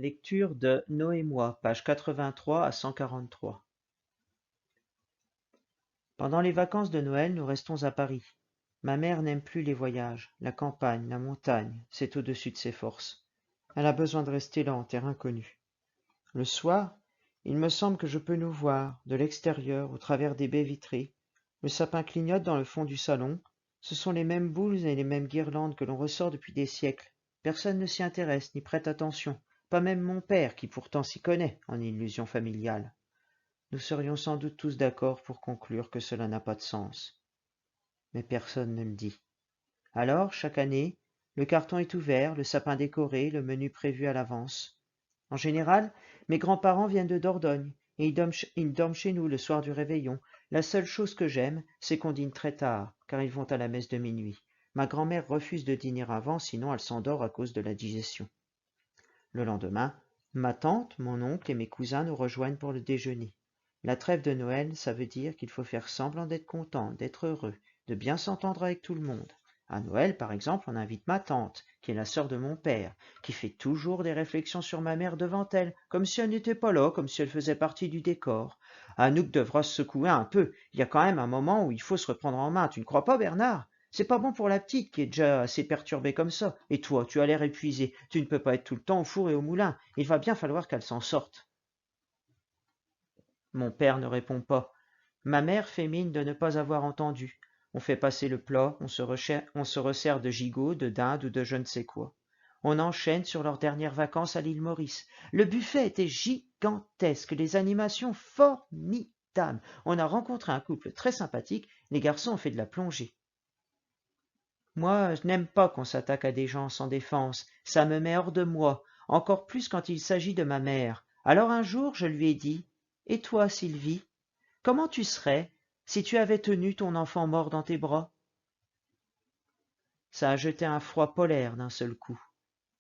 Lecture de Noé et moi, page 83 à 143. Pendant les vacances de Noël, nous restons à Paris. Ma mère n'aime plus les voyages, la campagne, la montagne, c'est au-dessus de ses forces. Elle a besoin de rester là en terre inconnue. Le soir, il me semble que je peux nous voir, de l'extérieur, au travers des baies vitrées. Le sapin clignote dans le fond du salon. Ce sont les mêmes boules et les mêmes guirlandes que l'on ressort depuis des siècles. Personne ne s'y intéresse ni prête attention, pas même mon père qui pourtant s'y connaît en illusions familiales. Nous serions sans doute tous d'accord pour conclure que cela n'a pas de sens. Mais personne ne le dit. Alors, chaque année, le carton est ouvert, le sapin décoré, le menu prévu à l'avance. En général, mes grands-parents viennent de Dordogne, et ils dorment chez nous le soir du réveillon. La seule chose que j'aime, c'est qu'on dîne très tard, car ils vont à la messe de minuit. Ma grand-mère refuse de dîner avant, sinon elle s'endort à cause de la digestion. Le lendemain, ma tante, mon oncle et mes cousins nous rejoignent pour le déjeuner. La trêve de Noël, ça veut dire qu'il faut faire semblant d'être content, d'être heureux, de bien s'entendre avec tout le monde. À Noël, par exemple, on invite ma tante, qui est la sœur de mon père, qui fait toujours des réflexions sur ma mère devant elle, comme si elle n'était pas là, comme si elle faisait partie du décor. Anouk devra se secouer un peu. Il y a quand même un moment où il faut se reprendre en main. Tu ne crois pas, Bernard? C'est pas bon pour la petite qui est déjà assez perturbée comme ça. Et toi, tu as l'air épuisé. Tu ne peux pas être tout le temps au four et au moulin. Il va bien falloir qu'elle s'en sorte. Mon père ne répond pas. Ma mère fait mine de ne pas avoir entendu. On fait passer le plat, on se resserre de gigot, de dinde ou de je ne sais quoi. On enchaîne sur leurs dernières vacances à l'île Maurice. Le buffet était gigantesque, les animations formidables. On a rencontré un couple très sympathique, les garçons ont fait de la plongée. Moi, je n'aime pas qu'on s'attaque à des gens sans défense, ça me met hors de moi, encore plus quand il s'agit de ma mère. Alors un jour, je lui ai dit, et toi, Sylvie, comment tu serais si tu avais tenu ton enfant mort dans tes bras? Ça a jeté un froid polaire d'un seul coup.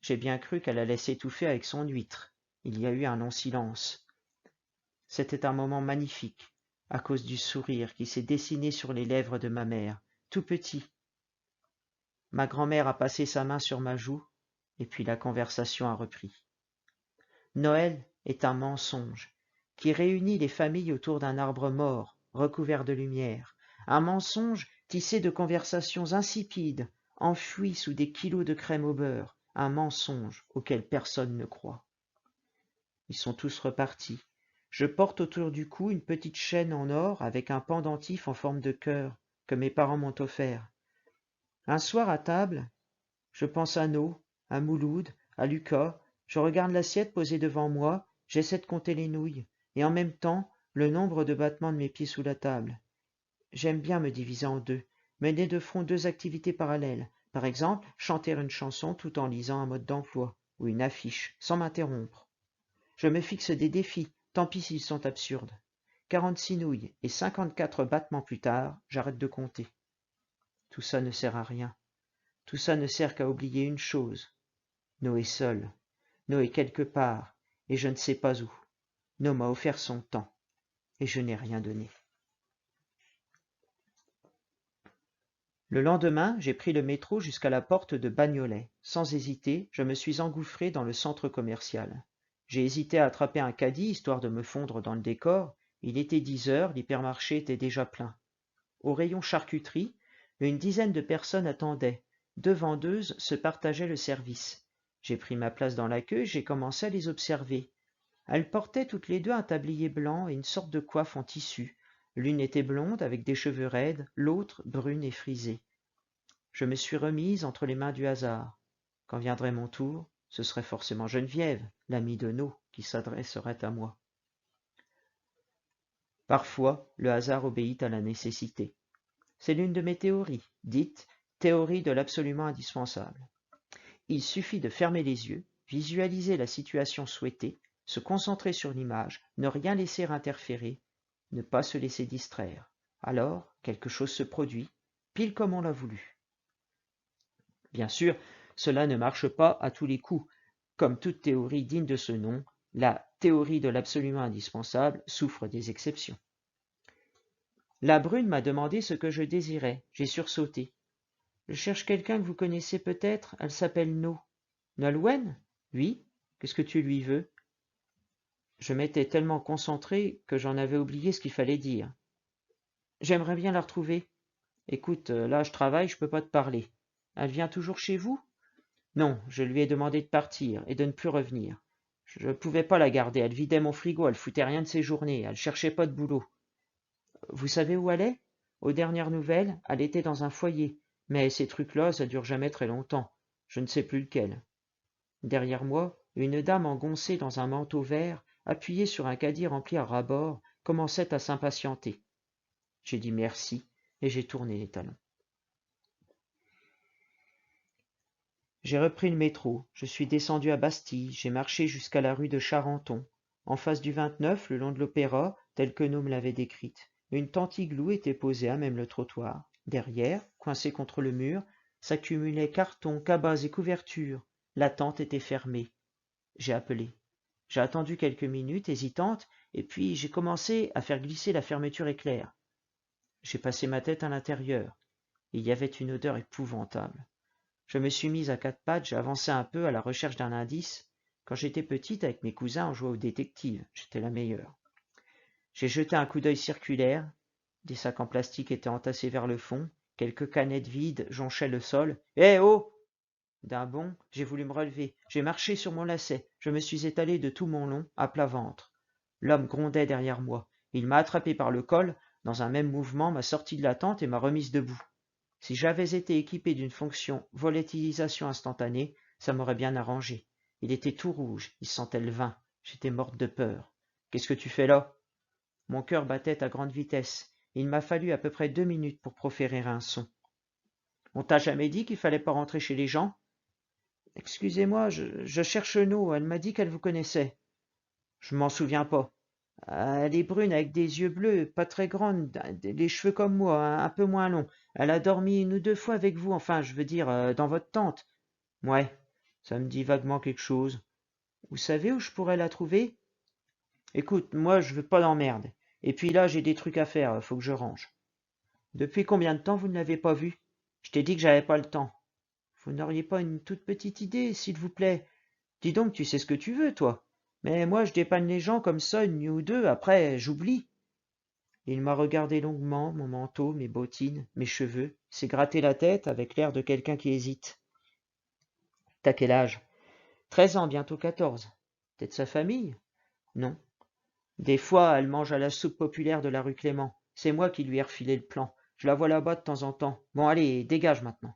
J'ai bien cru qu'elle allait s'étouffer avec son huître. Il y a eu un long silence. C'était un moment magnifique, à cause du sourire qui s'est dessiné sur les lèvres de ma mère, tout petit. Ma grand-mère a passé sa main sur ma joue, et puis la conversation a repris. Noël est un mensonge qui réunit les familles autour d'un arbre mort, recouvert de lumière, un mensonge tissé de conversations insipides, enfouies sous des kilos de crème au beurre, un mensonge auquel personne ne croit. Ils sont tous repartis. Je porte autour du cou une petite chaîne en or avec un pendentif en forme de cœur que mes parents m'ont offert. Un soir à table, je pense à No, à Mouloud, à Lucas, je regarde l'assiette posée devant moi, j'essaie de compter les nouilles, et en même temps le nombre de battements de mes pieds sous la table. J'aime bien me diviser en deux, mener de front deux activités parallèles, par exemple chanter une chanson tout en lisant un mode d'emploi, ou une affiche, sans m'interrompre. Je me fixe des défis, tant pis s'ils sont absurdes. 46 nouilles et 54 battements plus tard, j'arrête de compter. Tout ça ne sert à rien. Tout ça ne sert qu'à oublier une chose. No est seul. No est quelque part, et je ne sais pas où. No m'a offert son temps, et je n'ai rien donné. Le lendemain, j'ai pris le métro jusqu'à la porte de Bagnolet. Sans hésiter, je me suis engouffré dans le centre commercial. J'ai hésité à attraper un caddie, histoire de me fondre dans le décor. Il était 10 heures, l'hypermarché était déjà plein. Au rayon charcuterie, une dizaine de personnes attendaient. 2 vendeuses se partageaient le service. J'ai pris ma place dans la queue et j'ai commencé à les observer. Elles portaient toutes les deux un tablier blanc et une sorte de coiffe en tissu. L'une était blonde avec des cheveux raides, l'autre brune et frisée. Je me suis remise entre les mains du hasard. Quand viendrait mon tour, ce serait forcément Geneviève, l'amie de No, qui s'adresserait à moi. Parfois, le hasard obéit à la nécessité. C'est l'une de mes théories, dite théorie de l'absolument indispensable. Il suffit de fermer les yeux, visualiser la situation souhaitée, se concentrer sur l'image, ne rien laisser interférer, ne pas se laisser distraire. Alors, quelque chose se produit, pile comme on l'a voulu. Bien sûr, cela ne marche pas à tous les coups. Comme toute théorie digne de ce nom, la théorie de l'absolument indispensable souffre des exceptions. La brune m'a demandé ce que je désirais. J'ai sursauté. Je cherche quelqu'un que vous connaissez peut-être, elle s'appelle No. Nolwenn? Oui. Qu'est-ce que tu lui veux? Je m'étais tellement concentré que j'en avais oublié ce qu'il fallait dire. J'aimerais bien la retrouver. Écoute, là je travaille, je peux pas te parler. Elle vient toujours chez vous? Non, je lui ai demandé de partir et de ne plus revenir. Je ne pouvais pas la garder, elle vidait mon frigo, elle foutait rien de ses journées, elle cherchait pas de boulot. Vous savez où elle est? Aux dernières nouvelles, elle était dans un foyer, mais ces trucs-là, ça dure jamais très longtemps. Je ne sais plus lequel. Derrière moi, une dame engoncée dans un manteau vert, appuyée sur un caddie rempli à ras-bord, commençait à s'impatienter. J'ai dit merci et j'ai tourné les talons. J'ai repris le métro, je suis descendu à Bastille, j'ai marché jusqu'à la rue de Charenton. En face du 29, le long de l'Opéra, telle que nous me l'avait décrite, une tente igloo était posée à même le trottoir. Derrière, coincée contre le mur, s'accumulaient cartons, cabas et couvertures. La tente était fermée. J'ai appelé. J'ai attendu quelques minutes, hésitante, et puis j'ai commencé à faire glisser la fermeture éclair. J'ai passé ma tête à l'intérieur. Il y avait une odeur épouvantable. Je me suis mise à quatre pattes, j'ai avancé un peu à la recherche d'un indice. Quand j'étais petite, avec mes cousins, on jouait au détective. J'étais la meilleure. J'ai jeté un coup d'œil circulaire. Des sacs en plastique étaient entassés vers le fond. Quelques canettes vides jonchaient le sol. Eh oh! D'un bond, j'ai voulu me relever. J'ai marché sur mon lacet. Je me suis étalé de tout mon long, à plat ventre. L'homme grondait derrière moi. Il m'a attrapé par le col. Dans un même mouvement, m'a sorti de la tente et m'a remise debout. Si j'avais été équipé d'une fonction volatilisation instantanée, ça m'aurait bien arrangé. Il était tout rouge, il sentait le vin. J'étais morte de peur. Qu'est-ce que tu fais là? Mon cœur battait à grande vitesse. Il m'a fallu à peu près 2 minutes pour proférer un son. On t'a jamais dit qu'il fallait pas rentrer chez les gens? Excusez-moi, je cherche No, elle m'a dit qu'elle vous connaissait. Je m'en souviens pas. Elle est brune avec des yeux bleus, pas très grande, les cheveux comme moi, un peu moins longs. Elle a dormi 1 ou 2 fois avec vous, enfin, je veux dire, dans votre tente. Ouais, ça me dit vaguement quelque chose. Vous savez où je pourrais la trouver? Écoute, moi, je veux pas d'emmerde. Et puis là, j'ai des trucs à faire, faut que je range. Depuis combien de temps vous ne l'avez pas vue? Je t'ai dit que j'avais pas le temps. Vous n'auriez pas une toute petite idée, s'il vous plaît? Dis donc, tu sais ce que tu veux, toi. Mais moi, je dépanne les gens comme ça 1 nuit ou 2, après, j'oublie. Il m'a regardé longuement, mon manteau, mes bottines, mes cheveux, s'est gratté la tête avec l'air de quelqu'un qui hésite. T'as quel âge? 13 ans, bientôt 14. T'es de sa famille? Non. Des fois, elle mange à la soupe populaire de la rue Clément. C'est moi qui lui ai refilé le plan. Je la vois là-bas de temps en temps. Bon, allez, dégage maintenant.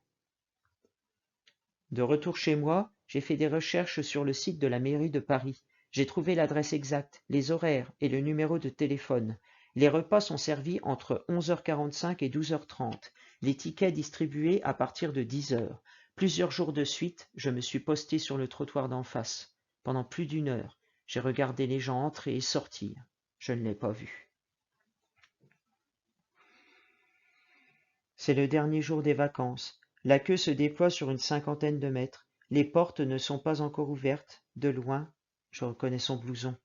De retour chez moi, j'ai fait des recherches sur le site de la mairie de Paris. J'ai trouvé l'adresse exacte, les horaires et le numéro de téléphone. Les repas sont servis entre 11h45 et 12h30. Les tickets distribués à partir de 10h. Plusieurs jours de suite, je me suis posté sur le trottoir d'en face. Pendant plus d'1 heure, j'ai regardé les gens entrer et sortir. Je ne l'ai pas vue. C'est le dernier jour des vacances. La queue se déploie sur une cinquantaine de mètres. Les portes ne sont pas encore ouvertes. De loin, je reconnais son blouson.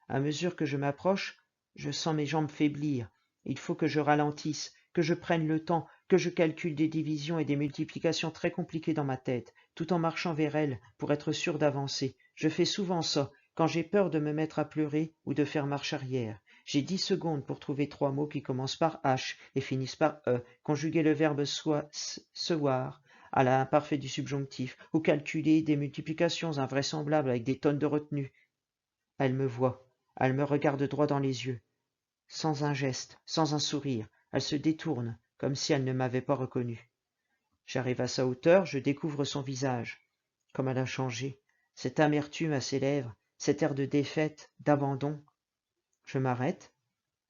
À mesure que je m'approche, je sens mes jambes faiblir. Il faut que je ralentisse, que je prenne le temps, que je calcule des divisions et des multiplications très compliquées dans ma tête, tout en marchant vers elle pour être sûr d'avancer. Je fais souvent ça, quand j'ai peur de me mettre à pleurer ou de faire marche arrière. J'ai 10 secondes pour trouver 3 mots qui commencent par H et finissent par E, conjuguer le verbe seoir à l'imparfait du subjonctif, ou calculer des multiplications invraisemblables avec des tonnes de retenue. Elle me voit, elle me regarde droit dans les yeux. Sans un geste, sans un sourire, elle se détourne, comme si elle ne m'avait pas reconnu. J'arrive à sa hauteur, je découvre son visage. Comme elle a changé, cette amertume à ses lèvres, cet air de défaite, d'abandon. Je m'arrête,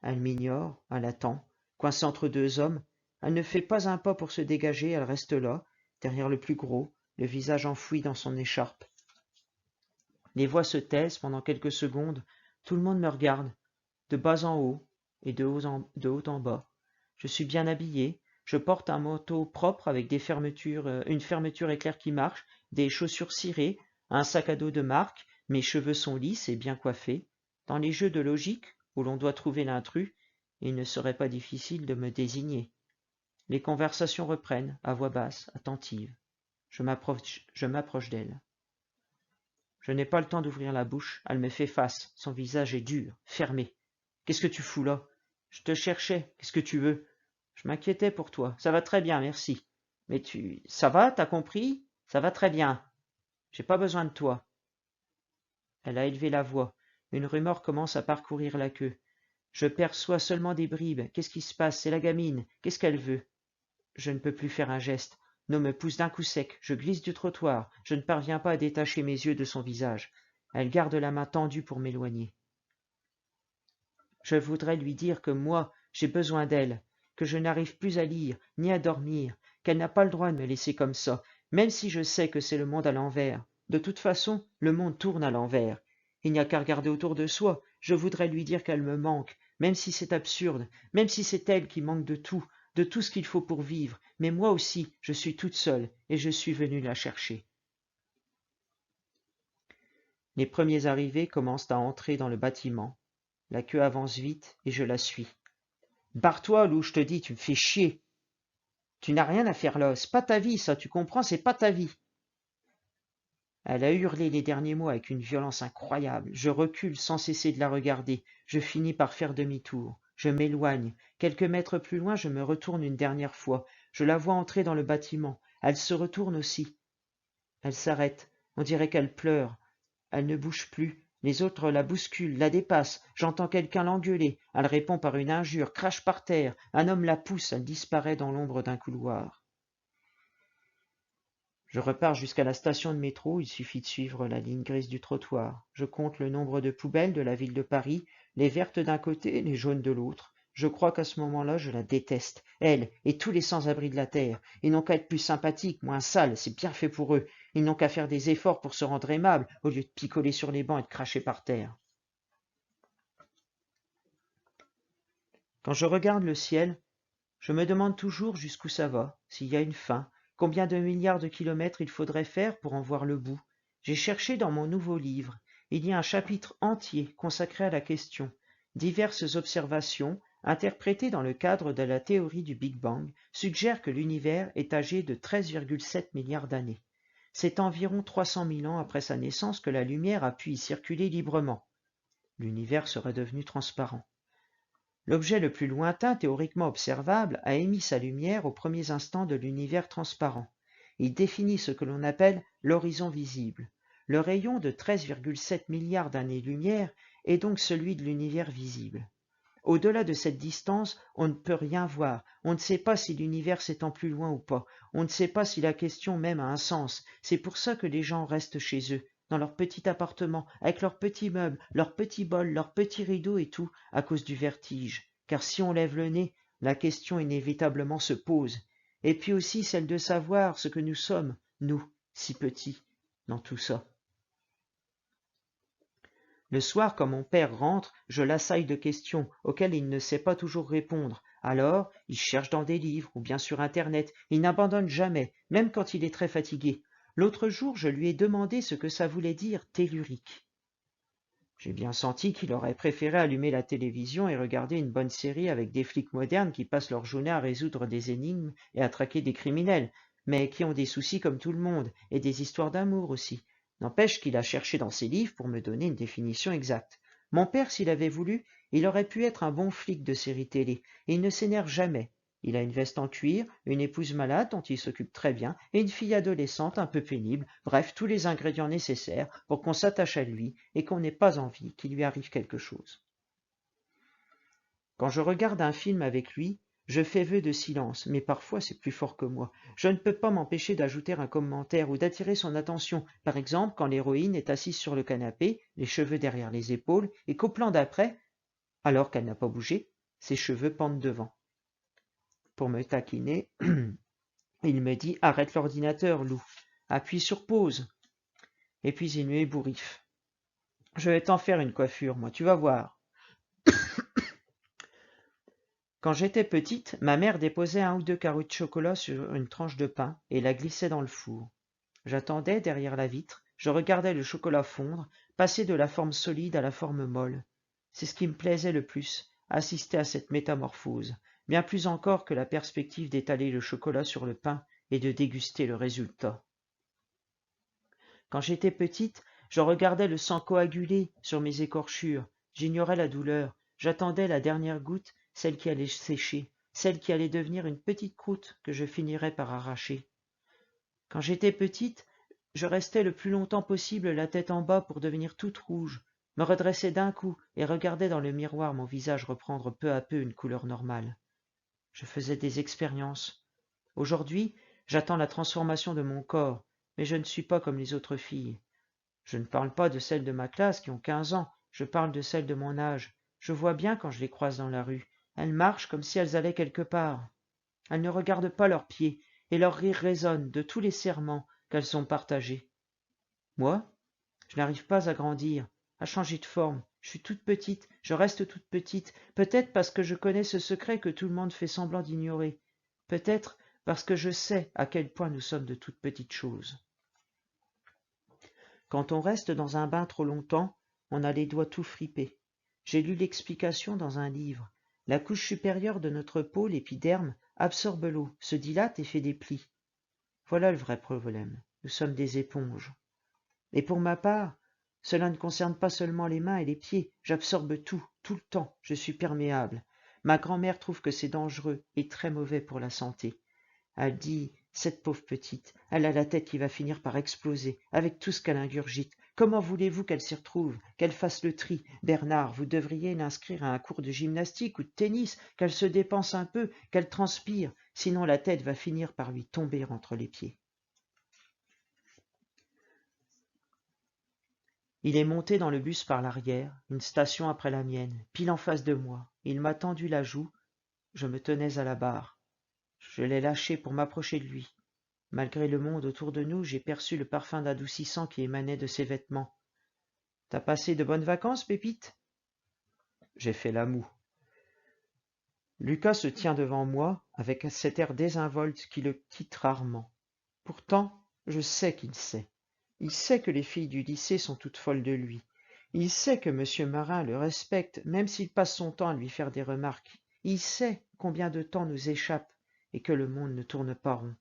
elle m'ignore, elle attend, coincée entre 2 hommes. Elle ne fait pas un pas pour se dégager, elle reste là, derrière le plus gros, le visage enfoui dans son écharpe. Les voix se taisent pendant quelques secondes, tout le monde me regarde, de bas en haut et de haut en bas. Je suis bien habillé, je porte un manteau propre avec une fermeture éclair qui marche, des chaussures cirées, un sac à dos de marque, mes cheveux sont lisses et bien coiffés. Dans les jeux de logique, où l'on doit trouver l'intrus, il ne serait pas difficile de me désigner. Les conversations reprennent, à voix basse, attentive. Je m'approche d'elle. Je n'ai pas le temps d'ouvrir la bouche. Elle me fait face. Son visage est dur, fermé. Qu'est-ce que tu fous là? Je te cherchais. Qu'est-ce que tu veux? Je m'inquiétais pour toi. Ça va très bien, merci. Mais ça va, t'as compris? Ça va très bien. J'ai pas besoin de toi. Elle a élevé la voix. Une rumeur commence à parcourir la queue. Je perçois seulement des bribes. Qu'est-ce qui se passe? C'est la gamine. Qu'est-ce qu'elle veut? Je ne peux plus faire un geste. L'eau me pousse d'un coup sec. Je glisse du trottoir. Je ne parviens pas à détacher mes yeux de son visage. Elle garde la main tendue pour m'éloigner. Je voudrais lui dire que moi, j'ai besoin d'elle, que je n'arrive plus à lire, ni à dormir, qu'elle n'a pas le droit de me laisser comme ça, même si je sais que c'est le monde à l'envers. De toute façon, le monde tourne à l'envers. Il n'y a qu'à regarder autour de soi. Je voudrais lui dire qu'elle me manque, même si c'est absurde, même si c'est elle qui manque de tout ce qu'il faut pour vivre. Mais moi aussi, je suis toute seule, et je suis venue la chercher. Les premiers arrivés commencent à entrer dans le bâtiment. La queue avance vite, et je la suis. Barre-toi, Lou, je te dis, tu me fais chier. Tu n'as rien à faire là, c'est pas ta vie, ça, tu comprends, c'est pas ta vie. Elle a hurlé les derniers mots avec une violence incroyable. Je recule sans cesser de la regarder. Je finis par faire demi-tour. Je m'éloigne. Quelques mètres plus loin, je me retourne une dernière fois. Je la vois entrer dans le bâtiment. Elle se retourne aussi. Elle s'arrête. On dirait qu'elle pleure. Elle ne bouge plus. Les autres la bousculent, la dépassent. J'entends quelqu'un l'engueuler. Elle répond par une injure, crache par terre. Un homme la pousse. Elle disparaît dans l'ombre d'un couloir. Je repars jusqu'à la station de métro, il suffit de suivre la ligne grise du trottoir. Je compte le nombre de poubelles de la ville de Paris, les vertes d'un côté, les jaunes de l'autre. Je crois qu'à ce moment-là, je la déteste, elle et tous les sans-abri de la terre. Ils n'ont qu'à être plus sympathiques, moins sales, c'est bien fait pour eux. Ils n'ont qu'à faire des efforts pour se rendre aimables, au lieu de picoler sur les bancs et de cracher par terre. Quand je regarde le ciel, je me demande toujours jusqu'où ça va, s'il y a une fin, combien de milliards de kilomètres il faudrait faire pour en voir le bout. J'ai cherché dans mon nouveau livre. Il y a un chapitre entier consacré à la question. Diverses observations, interprétées dans le cadre de la théorie du Big Bang, suggèrent que l'univers est âgé de 13,7 milliards d'années. C'est environ 300 000 ans après sa naissance que la lumière a pu y circuler librement. L'univers serait devenu transparent. L'objet le plus lointain théoriquement observable a émis sa lumière aux premiers instants de l'univers transparent. Il définit ce que l'on appelle l'horizon visible. Le rayon de 13,7 milliards d'années-lumière est donc celui de l'univers visible. Au-delà de cette distance, on ne peut rien voir. On ne sait pas si l'univers s'étend plus loin ou pas. On ne sait pas si la question même a un sens. C'est pour ça que les gens restent chez eux, dans leur petit appartement, avec leurs petits meubles, leurs petits bols, leurs petits rideaux et tout, à cause du vertige. Car si on lève le nez, la question inévitablement se pose. Et puis aussi celle de savoir ce que nous sommes, nous, si petits, dans tout ça. Le soir, quand mon père rentre, je l'assaille de questions auxquelles il ne sait pas toujours répondre. Alors, il cherche dans des livres ou bien sur Internet. Il n'abandonne jamais, même quand il est très fatigué. L'autre jour, je lui ai demandé ce que ça voulait dire tellurique. J'ai bien senti qu'il aurait préféré allumer la télévision et regarder une bonne série avec des flics modernes qui passent leur journée à résoudre des énigmes et à traquer des criminels, mais qui ont des soucis comme tout le monde, et des histoires d'amour aussi. N'empêche qu'il a cherché dans ses livres pour me donner une définition exacte. Mon père, s'il avait voulu, il aurait pu être un bon flic de série télé, et il ne s'énerve jamais. Il a une veste en cuir, une épouse malade dont il s'occupe très bien, et une fille adolescente un peu pénible, bref, tous les ingrédients nécessaires pour qu'on s'attache à lui et qu'on n'ait pas envie qu'il lui arrive quelque chose. Quand je regarde un film avec lui, je fais vœu de silence, mais parfois c'est plus fort que moi. Je ne peux pas m'empêcher d'ajouter un commentaire ou d'attirer son attention, par exemple quand l'héroïne est assise sur le canapé, les cheveux derrière les épaules, et qu'au plan d'après, alors qu'elle n'a pas bougé, ses cheveux pendent devant. Pour me taquiner, il me dit « Arrête l'ordinateur, Lou. Appuie sur pause. » Et puis il m'ébouriffe. « Je vais t'en faire une coiffure, moi, tu vas voir. » Quand j'étais petite, ma mère déposait 1 ou 2 carreaux de chocolat sur une tranche de pain et la glissait dans le four. J'attendais derrière la vitre, je regardais le chocolat fondre, passer de la forme solide à la forme molle. C'est ce qui me plaisait le plus, assister à cette métamorphose, bien plus encore que la perspective d'étaler le chocolat sur le pain et de déguster le résultat. Quand j'étais petite, Je regardais le sang coaguler sur mes écorchures. J'ignorais la douleur. J'attendais la dernière goutte, celle qui allait sécher, celle qui allait devenir une petite croûte que je finirais par arracher. Quand j'étais petite, je restais le plus longtemps possible la tête en bas pour devenir toute rouge, me redressais d'un coup et regardais dans le miroir mon visage reprendre peu à peu une couleur normale. Je faisais des expériences. Aujourd'hui, j'attends la transformation de mon corps, mais je ne suis pas comme les autres filles. Je ne parle pas de celles de ma classe qui ont 15 ans, je parle de celles de mon âge. Je vois bien quand je les croise dans la rue. Elles marchent comme si elles allaient quelque part. Elles ne regardent pas leurs pieds, et leur rire résonne de tous les serments qu'elles ont partagés. Moi, je n'arrive pas à grandir, à changer de forme. Je suis toute petite, je reste toute petite, peut-être parce que je connais ce secret que tout le monde fait semblant d'ignorer. Peut-être parce que je sais à quel point nous sommes de toutes petites choses. Quand on reste dans un bain trop longtemps, on a les doigts tout fripés. J'ai lu l'explication dans un livre. La couche supérieure de notre peau, l'épiderme, absorbe l'eau, se dilate et fait des plis. Voilà le vrai problème. Nous sommes des éponges. Et pour ma part, cela ne concerne pas seulement les mains et les pieds. J'absorbe tout, tout le temps. Je suis perméable. Ma grand-mère trouve que c'est dangereux et très mauvais pour la santé. Elle dit, cette pauvre petite, elle a la tête qui va finir par exploser, avec tout ce qu'elle ingurgite. Comment voulez-vous qu'elle s'y retrouve, qu'elle fasse le tri? Bernard, vous devriez l'inscrire à un cours de gymnastique ou de tennis, qu'elle se dépense un peu, qu'elle transpire, sinon la tête va finir par lui tomber entre les pieds. Il est monté dans le bus par l'arrière, une station après la mienne, pile en face de moi. Il m'a tendu la joue, je me tenais à la barre. Je l'ai lâché pour m'approcher de lui. Malgré le monde autour de nous, j'ai perçu le parfum d'adoucissant qui émanait de ses vêtements. « T'as passé de bonnes vacances, Pépite ?» J'ai fait la moue. Lucas se tient devant moi avec cet air désinvolte qui le quitte rarement. Pourtant, je sais qu'il sait. Il sait que les filles du lycée sont toutes folles de lui. Il sait que M. Marin le respecte, même s'il passe son temps à lui faire des remarques. Il sait combien de temps nous échappe et que le monde ne tourne pas rond.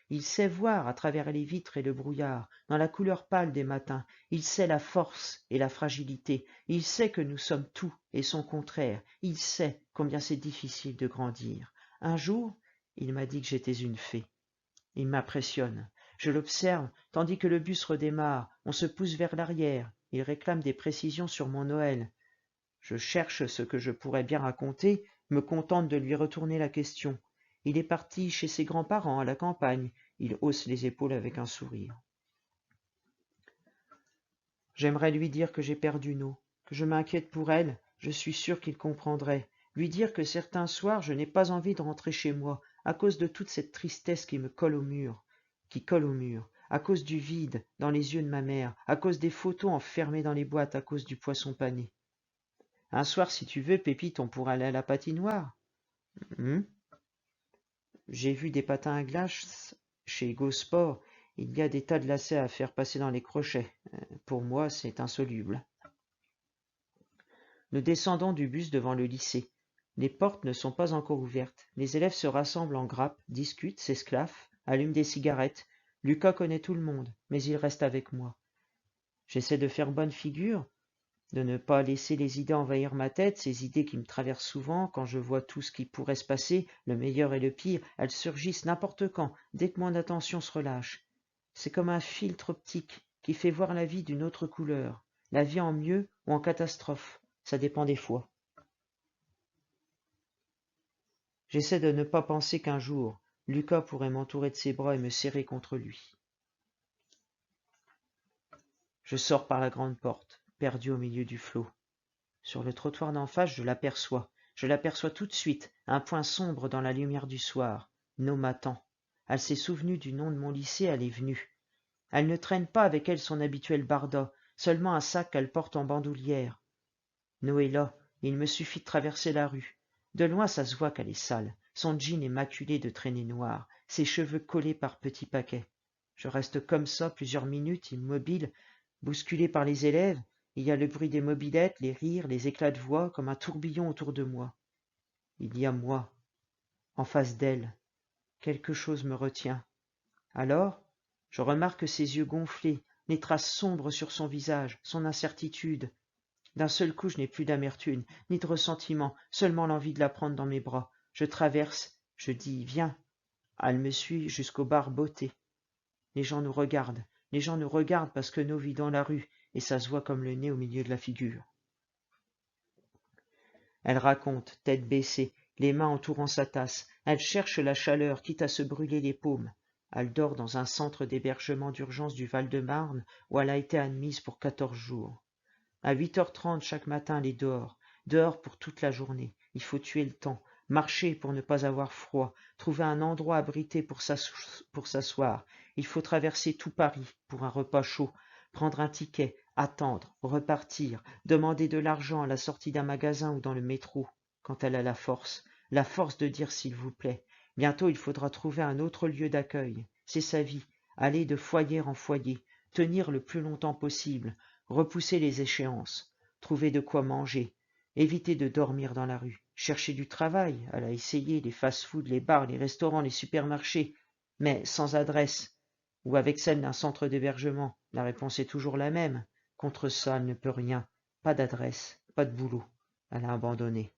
Il sait voir à travers les vitres et le brouillard, dans la couleur pâle des matins. Il sait la force et la fragilité. Il sait que nous sommes tout et son contraire. Il sait combien c'est difficile de grandir. Un jour, il m'a dit que j'étais une fée. Il m'impressionne. Je l'observe, tandis que le bus redémarre. On se pousse vers l'arrière. Il réclame des précisions sur mon Noël. Je cherche ce que je pourrais bien raconter, me contente de lui retourner la question. Il est parti chez ses grands-parents à la campagne. Il hausse les épaules avec un sourire. J'aimerais lui dire que j'ai perdu No, que je m'inquiète pour elle, je suis sûr qu'il comprendrait. Lui dire que certains soirs je n'ai pas envie de rentrer chez moi, à cause de toute cette tristesse qui me colle au mur, à cause du vide dans les yeux de ma mère, à cause des photos enfermées dans les boîtes, à cause du poisson pané. Un soir, si tu veux, Pépite, on pourra aller à la patinoire. J'ai vu des patins à glace chez Egosport. Il y a des tas de lacets à faire passer dans les crochets. Pour moi, c'est insoluble. Nous descendons du bus devant le lycée. Les portes ne sont pas encore ouvertes. Les élèves se rassemblent en grappe, discutent, s'esclaffent, allument des cigarettes. Lucas connaît tout le monde, mais il reste avec moi. J'essaie de faire bonne figure, de ne pas laisser les idées envahir ma tête, ces idées qui me traversent souvent quand je vois tout ce qui pourrait se passer, le meilleur et le pire, elles surgissent n'importe quand, dès que mon attention se relâche. C'est comme un filtre optique qui fait voir la vie d'une autre couleur, la vie en mieux ou en catastrophe, ça dépend des fois. J'essaie de ne pas penser qu'un jour, Lucas pourrait m'entourer de ses bras et me serrer contre lui. Je sors par la grande porte, perdu au milieu du flot. Sur le trottoir d'en face, je l'aperçois. Je l'aperçois tout de suite, un point sombre dans la lumière du soir. No m'attend. Elle s'est souvenue du nom de mon lycée, elle est venue. Elle ne traîne pas avec elle son habituel barda, seulement un sac qu'elle porte en bandoulière. No est là, il me suffit de traverser la rue. De loin, ça se voit qu'elle est sale. Son jean est maculé de traînées noires, ses cheveux collés par petits paquets. Je reste comme ça plusieurs minutes, immobile, bousculé par les élèves. Il y a le bruit des mobylettes, les rires, les éclats de voix, comme un tourbillon autour de moi. Il y a moi, en face d'elle. Quelque chose me retient. Alors, je remarque ses yeux gonflés, les traces sombres sur son visage, son incertitude. D'un seul coup, je n'ai plus d'amertume, ni de ressentiment, seulement l'envie de la prendre dans mes bras. Je traverse, je dis « Viens ». Elle me suit jusqu'au bar Beauté. Les gens nous regardent. Les gens nous regardent parce que nous vit dans la rue, et ça se voit comme le nez au milieu de la figure. Elle raconte, tête baissée, les mains entourant sa tasse. Elle cherche la chaleur, quitte à se brûler les paumes. Elle dort dans un centre d'hébergement d'urgence du Val-de-Marne, où elle a été admise pour 14 jours. À 8h30 chaque matin, elle est dehors. Dehors pour toute la journée. Il faut tuer le temps. Marcher pour ne pas avoir froid. Trouver un endroit abrité pour s'asseoir. Il faut traverser tout Paris pour un repas chaud. Prendre un ticket. Attendre. Repartir. Demander de l'argent à la sortie d'un magasin ou dans le métro. Quand elle a la force. La force de dire s'il vous plaît. Bientôt, il faudra trouver un autre lieu d'accueil. C'est sa vie. Aller de foyer en foyer. Tenir le plus longtemps possible. Repousser les échéances, trouver de quoi manger, éviter de dormir dans la rue, chercher du travail, elle a essayé les fast-foods, les bars, les restaurants, les supermarchés, mais sans adresse, ou avec celle d'un centre d'hébergement, la réponse est toujours la même. Contre ça, elle ne peut rien, pas d'adresse, pas de boulot, elle a abandonné.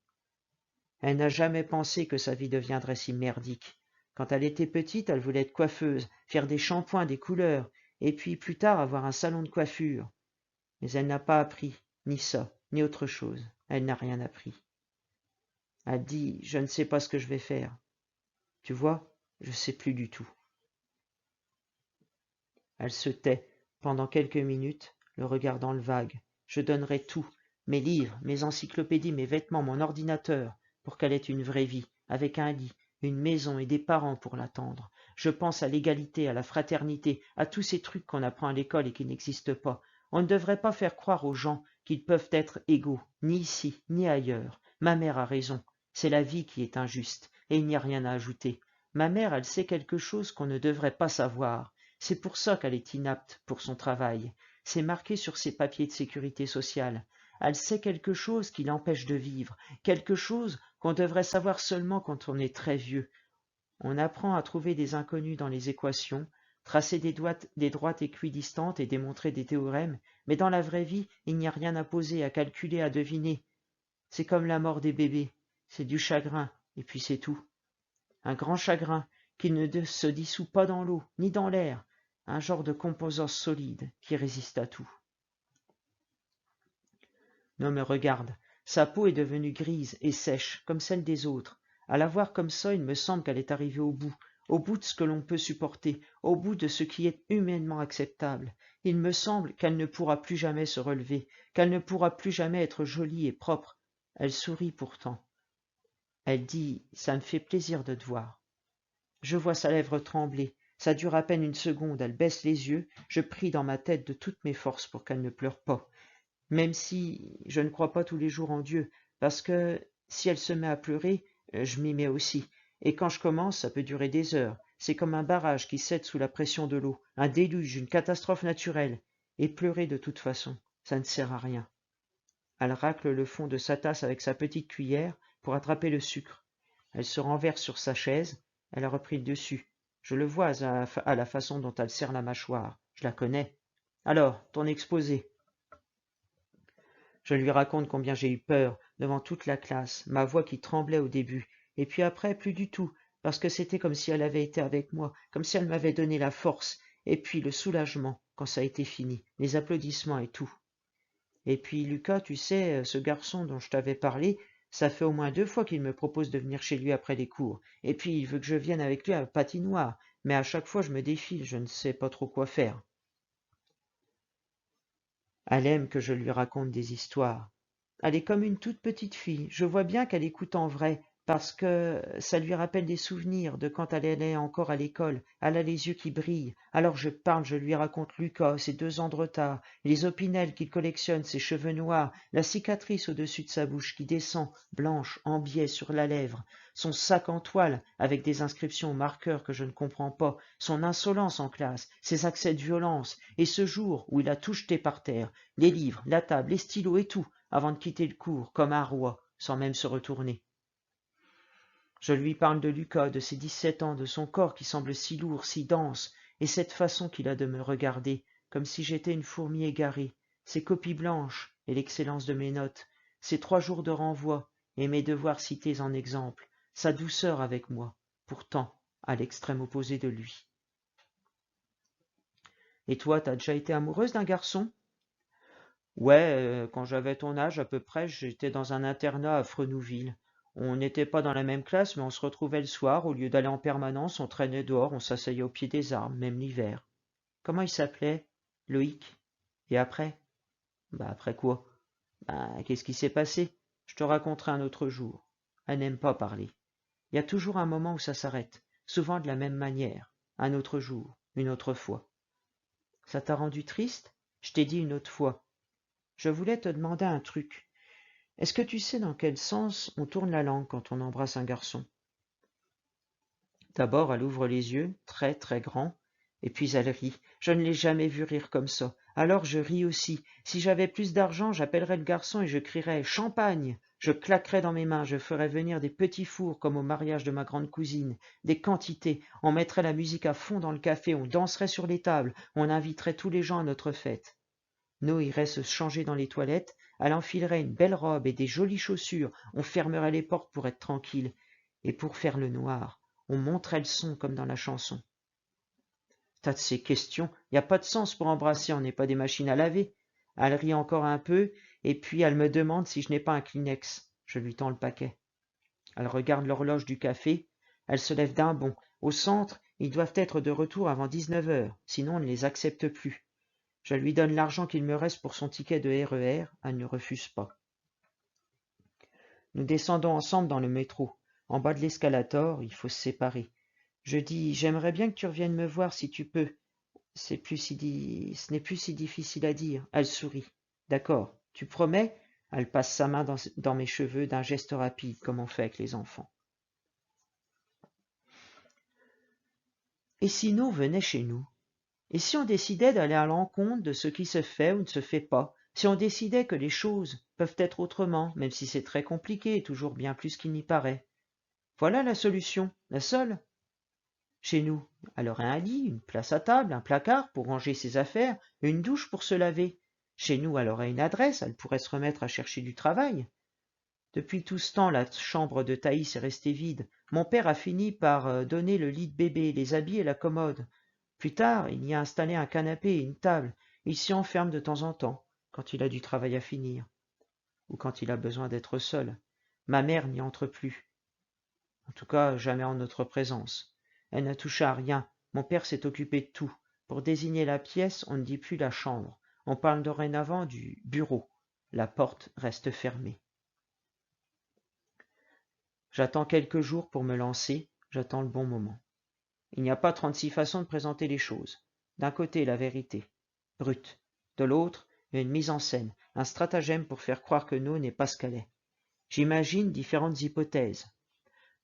Elle n'a jamais pensé que sa vie deviendrait si merdique. Quand elle était petite, elle voulait être coiffeuse, faire des shampoings, des couleurs, et puis plus tard avoir un salon de coiffure. Mais elle n'a pas appris, ni ça, ni autre chose. Elle n'a rien appris. Elle dit, je ne sais pas ce que je vais faire. Tu vois, je ne sais plus du tout. Elle se tait pendant quelques minutes, le regard dans le vague. Je donnerais tout, mes livres, mes encyclopédies, mes vêtements, mon ordinateur, pour qu'elle ait une vraie vie, avec un lit, une maison et des parents pour l'attendre. Je pense à l'égalité, à la fraternité, à tous ces trucs qu'on apprend à l'école et qui n'existent pas. On ne devrait pas faire croire aux gens qu'ils peuvent être égaux, ni ici, ni ailleurs. Ma mère a raison, c'est la vie qui est injuste, et il n'y a rien à ajouter. Ma mère, elle sait quelque chose qu'on ne devrait pas savoir. C'est pour ça qu'elle est inapte pour son travail. C'est marqué sur ses papiers de sécurité sociale. Elle sait quelque chose qui l'empêche de vivre, quelque chose qu'on devrait savoir seulement quand on est très vieux. On apprend à trouver des inconnus dans les équations, tracer des droites équidistantes et démontrer des théorèmes, mais dans la vraie vie, il n'y a rien à poser, à calculer, à deviner. C'est comme la mort des bébés, c'est du chagrin, et puis c'est tout. Un grand chagrin qui ne se dissout pas dans l'eau, ni dans l'air, un genre de composance solide qui résiste à tout. Non mais regarde, sa peau est devenue grise et sèche, comme celle des autres. À la voir comme ça, il me semble qu'elle est arrivée au bout de ce que l'on peut supporter, au bout de ce qui est humainement acceptable. Il me semble qu'elle ne pourra plus jamais se relever, qu'elle ne pourra plus jamais être jolie et propre. Elle sourit pourtant. Elle dit « Ça me fait plaisir de te voir ». Je vois sa lèvre trembler. Ça dure à peine une seconde, elle baisse les yeux. Je prie dans ma tête de toutes mes forces pour qu'elle ne pleure pas. Même si je ne crois pas tous les jours en Dieu, parce que si elle se met à pleurer, je m'y mets aussi. Et quand je commence, ça peut durer des heures. C'est comme un barrage qui cède sous la pression de l'eau, un déluge, une catastrophe naturelle. Et pleurer de toute façon, ça ne sert à rien. Elle racle le fond de sa tasse avec sa petite cuillère pour attraper le sucre. Elle se renverse sur sa chaise. Elle a repris le dessus. Je le vois à la façon dont elle serre la mâchoire. Je la connais. Alors, ton exposé. Je lui raconte combien j'ai eu peur devant toute la classe, ma voix qui tremblait au début, et puis après plus du tout, parce que c'était comme si elle avait été avec moi, comme si elle m'avait donné la force, et puis le soulagement quand ça a été fini, les applaudissements et tout. Et puis Lucas, tu sais, ce garçon dont je t'avais parlé, ça fait au moins 2 fois qu'il me propose de venir chez lui après les cours, et puis il veut que je vienne avec lui à la patinoire, mais à chaque fois je me défile, je ne sais pas trop quoi faire. Elle aime que je lui raconte des histoires. Elle est comme une toute petite fille. Je vois bien qu'elle écoute en vrai, parce que ça lui rappelle des souvenirs de quand elle allait encore à l'école. Elle a les yeux qui brillent. Alors je parle, je lui raconte Lucas, ses 2 ans de retard, les opinels qu'il collectionne, ses cheveux noirs, la cicatrice au-dessus de sa bouche qui descend, blanche, en biais sur la lèvre, son sac en toile avec des inscriptions au marqueur que je ne comprends pas, son insolence en classe, ses accès de violence, et ce jour où il a tout jeté par terre, les livres, la table, les stylos et tout, avant de quitter le cours, comme un roi, sans même se retourner. Je lui parle de Lucas, de ses 17 ans, de son corps qui semble si lourd, si dense, et cette façon qu'il a de me regarder, comme si j'étais une fourmi égarée, ces copies blanches et l'excellence de mes notes, ces 3 jours de renvoi et mes devoirs cités en exemple, sa douceur avec moi, pourtant à l'extrême opposé de lui. Et toi, t'as déjà été amoureuse d'un garçon? Ouais, quand j'avais ton âge à peu près, j'étais dans un internat à Frenouville. On n'était pas dans la même classe, mais on se retrouvait le soir. Au lieu d'aller en permanence, on traînait dehors, on s'asseyait au pied des arbres, même l'hiver. Comment il s'appelait? Loïc. Et après? Bah après quoi? Bah qu'est-ce qui s'est passé? Je te raconterai un autre jour. Elle n'aime pas parler. Il y a toujours un moment où ça s'arrête, souvent de la même manière. Un autre jour, une autre fois. Ça t'a rendu triste? Je t'ai dit une autre fois. Je voulais te demander un truc. Est-ce que tu sais dans quel sens on tourne la langue quand on embrasse un garçon? D'abord, elle ouvre les yeux, très très grands, et puis elle rit. Je ne l'ai jamais vue rire comme ça. Alors je ris aussi. Si j'avais plus d'argent, j'appellerais le garçon et je crierais Champagne. Je claquerais dans mes mains, je ferais venir des petits fours comme au mariage de ma grande cousine, des quantités. On mettrait la musique à fond dans le café, on danserait sur les tables, on inviterait tous les gens à notre fête. No irait se changer dans les toilettes, elle enfilerait une belle robe et des jolies chaussures, on fermerait les portes pour être tranquille. Et pour faire le noir, on monterait le son comme dans la chanson. Tas de ces questions, y a pas de sens pour embrasser, on n'est pas des machines à laver. Elle rit encore un peu, et puis elle me demande si je n'ai pas un Kleenex. Je lui tends le paquet. Elle regarde l'horloge du café, elle se lève d'un bond. Au centre, ils doivent être de retour avant 19 heures, sinon on ne les accepte plus. Je lui donne l'argent qu'il me reste pour son ticket de RER, elle ne refuse pas. Nous descendons ensemble dans le métro. En bas de l'escalator, il faut se séparer. Je dis, j'aimerais bien que tu reviennes me voir si tu peux. Ce n'est plus si difficile à dire. Elle sourit. D'accord, tu promets? Elle passe sa main dans mes cheveux d'un geste rapide, comme on fait avec les enfants. Et si nous venait chez nous? Et si on décidait d'aller à l'encontre de ce qui se fait ou ne se fait pas, si on décidait que les choses peuvent être autrement, même si c'est très compliqué et toujours bien plus qu'il n'y paraît. Voilà la solution, la seule. Chez nous, elle aurait un lit, une place à table, un placard pour ranger ses affaires et une douche pour se laver. Chez nous, elle aurait une adresse, elle pourrait se remettre à chercher du travail. Depuis tout ce temps, la chambre de Thaïs est restée vide. Mon père a fini par donner le lit de bébé, les habits et la commode. Plus tard, il y a installé un canapé et une table. Il s'y enferme de temps en temps, quand il a du travail à finir, ou quand il a besoin d'être seul. Ma mère n'y entre plus. En tout cas, jamais en notre présence. Elle n'a touché à rien. Mon père s'est occupé de tout. Pour désigner la pièce, on ne dit plus la chambre. On parle dorénavant du bureau. La porte reste fermée. J'attends quelques jours pour me lancer, j'attends le bon moment. Il n'y a pas 36 façons de présenter les choses. D'un côté, la vérité, brute. De l'autre, une mise en scène, un stratagème pour faire croire que No n'est pas ce qu'elle est. J'imagine différentes hypothèses.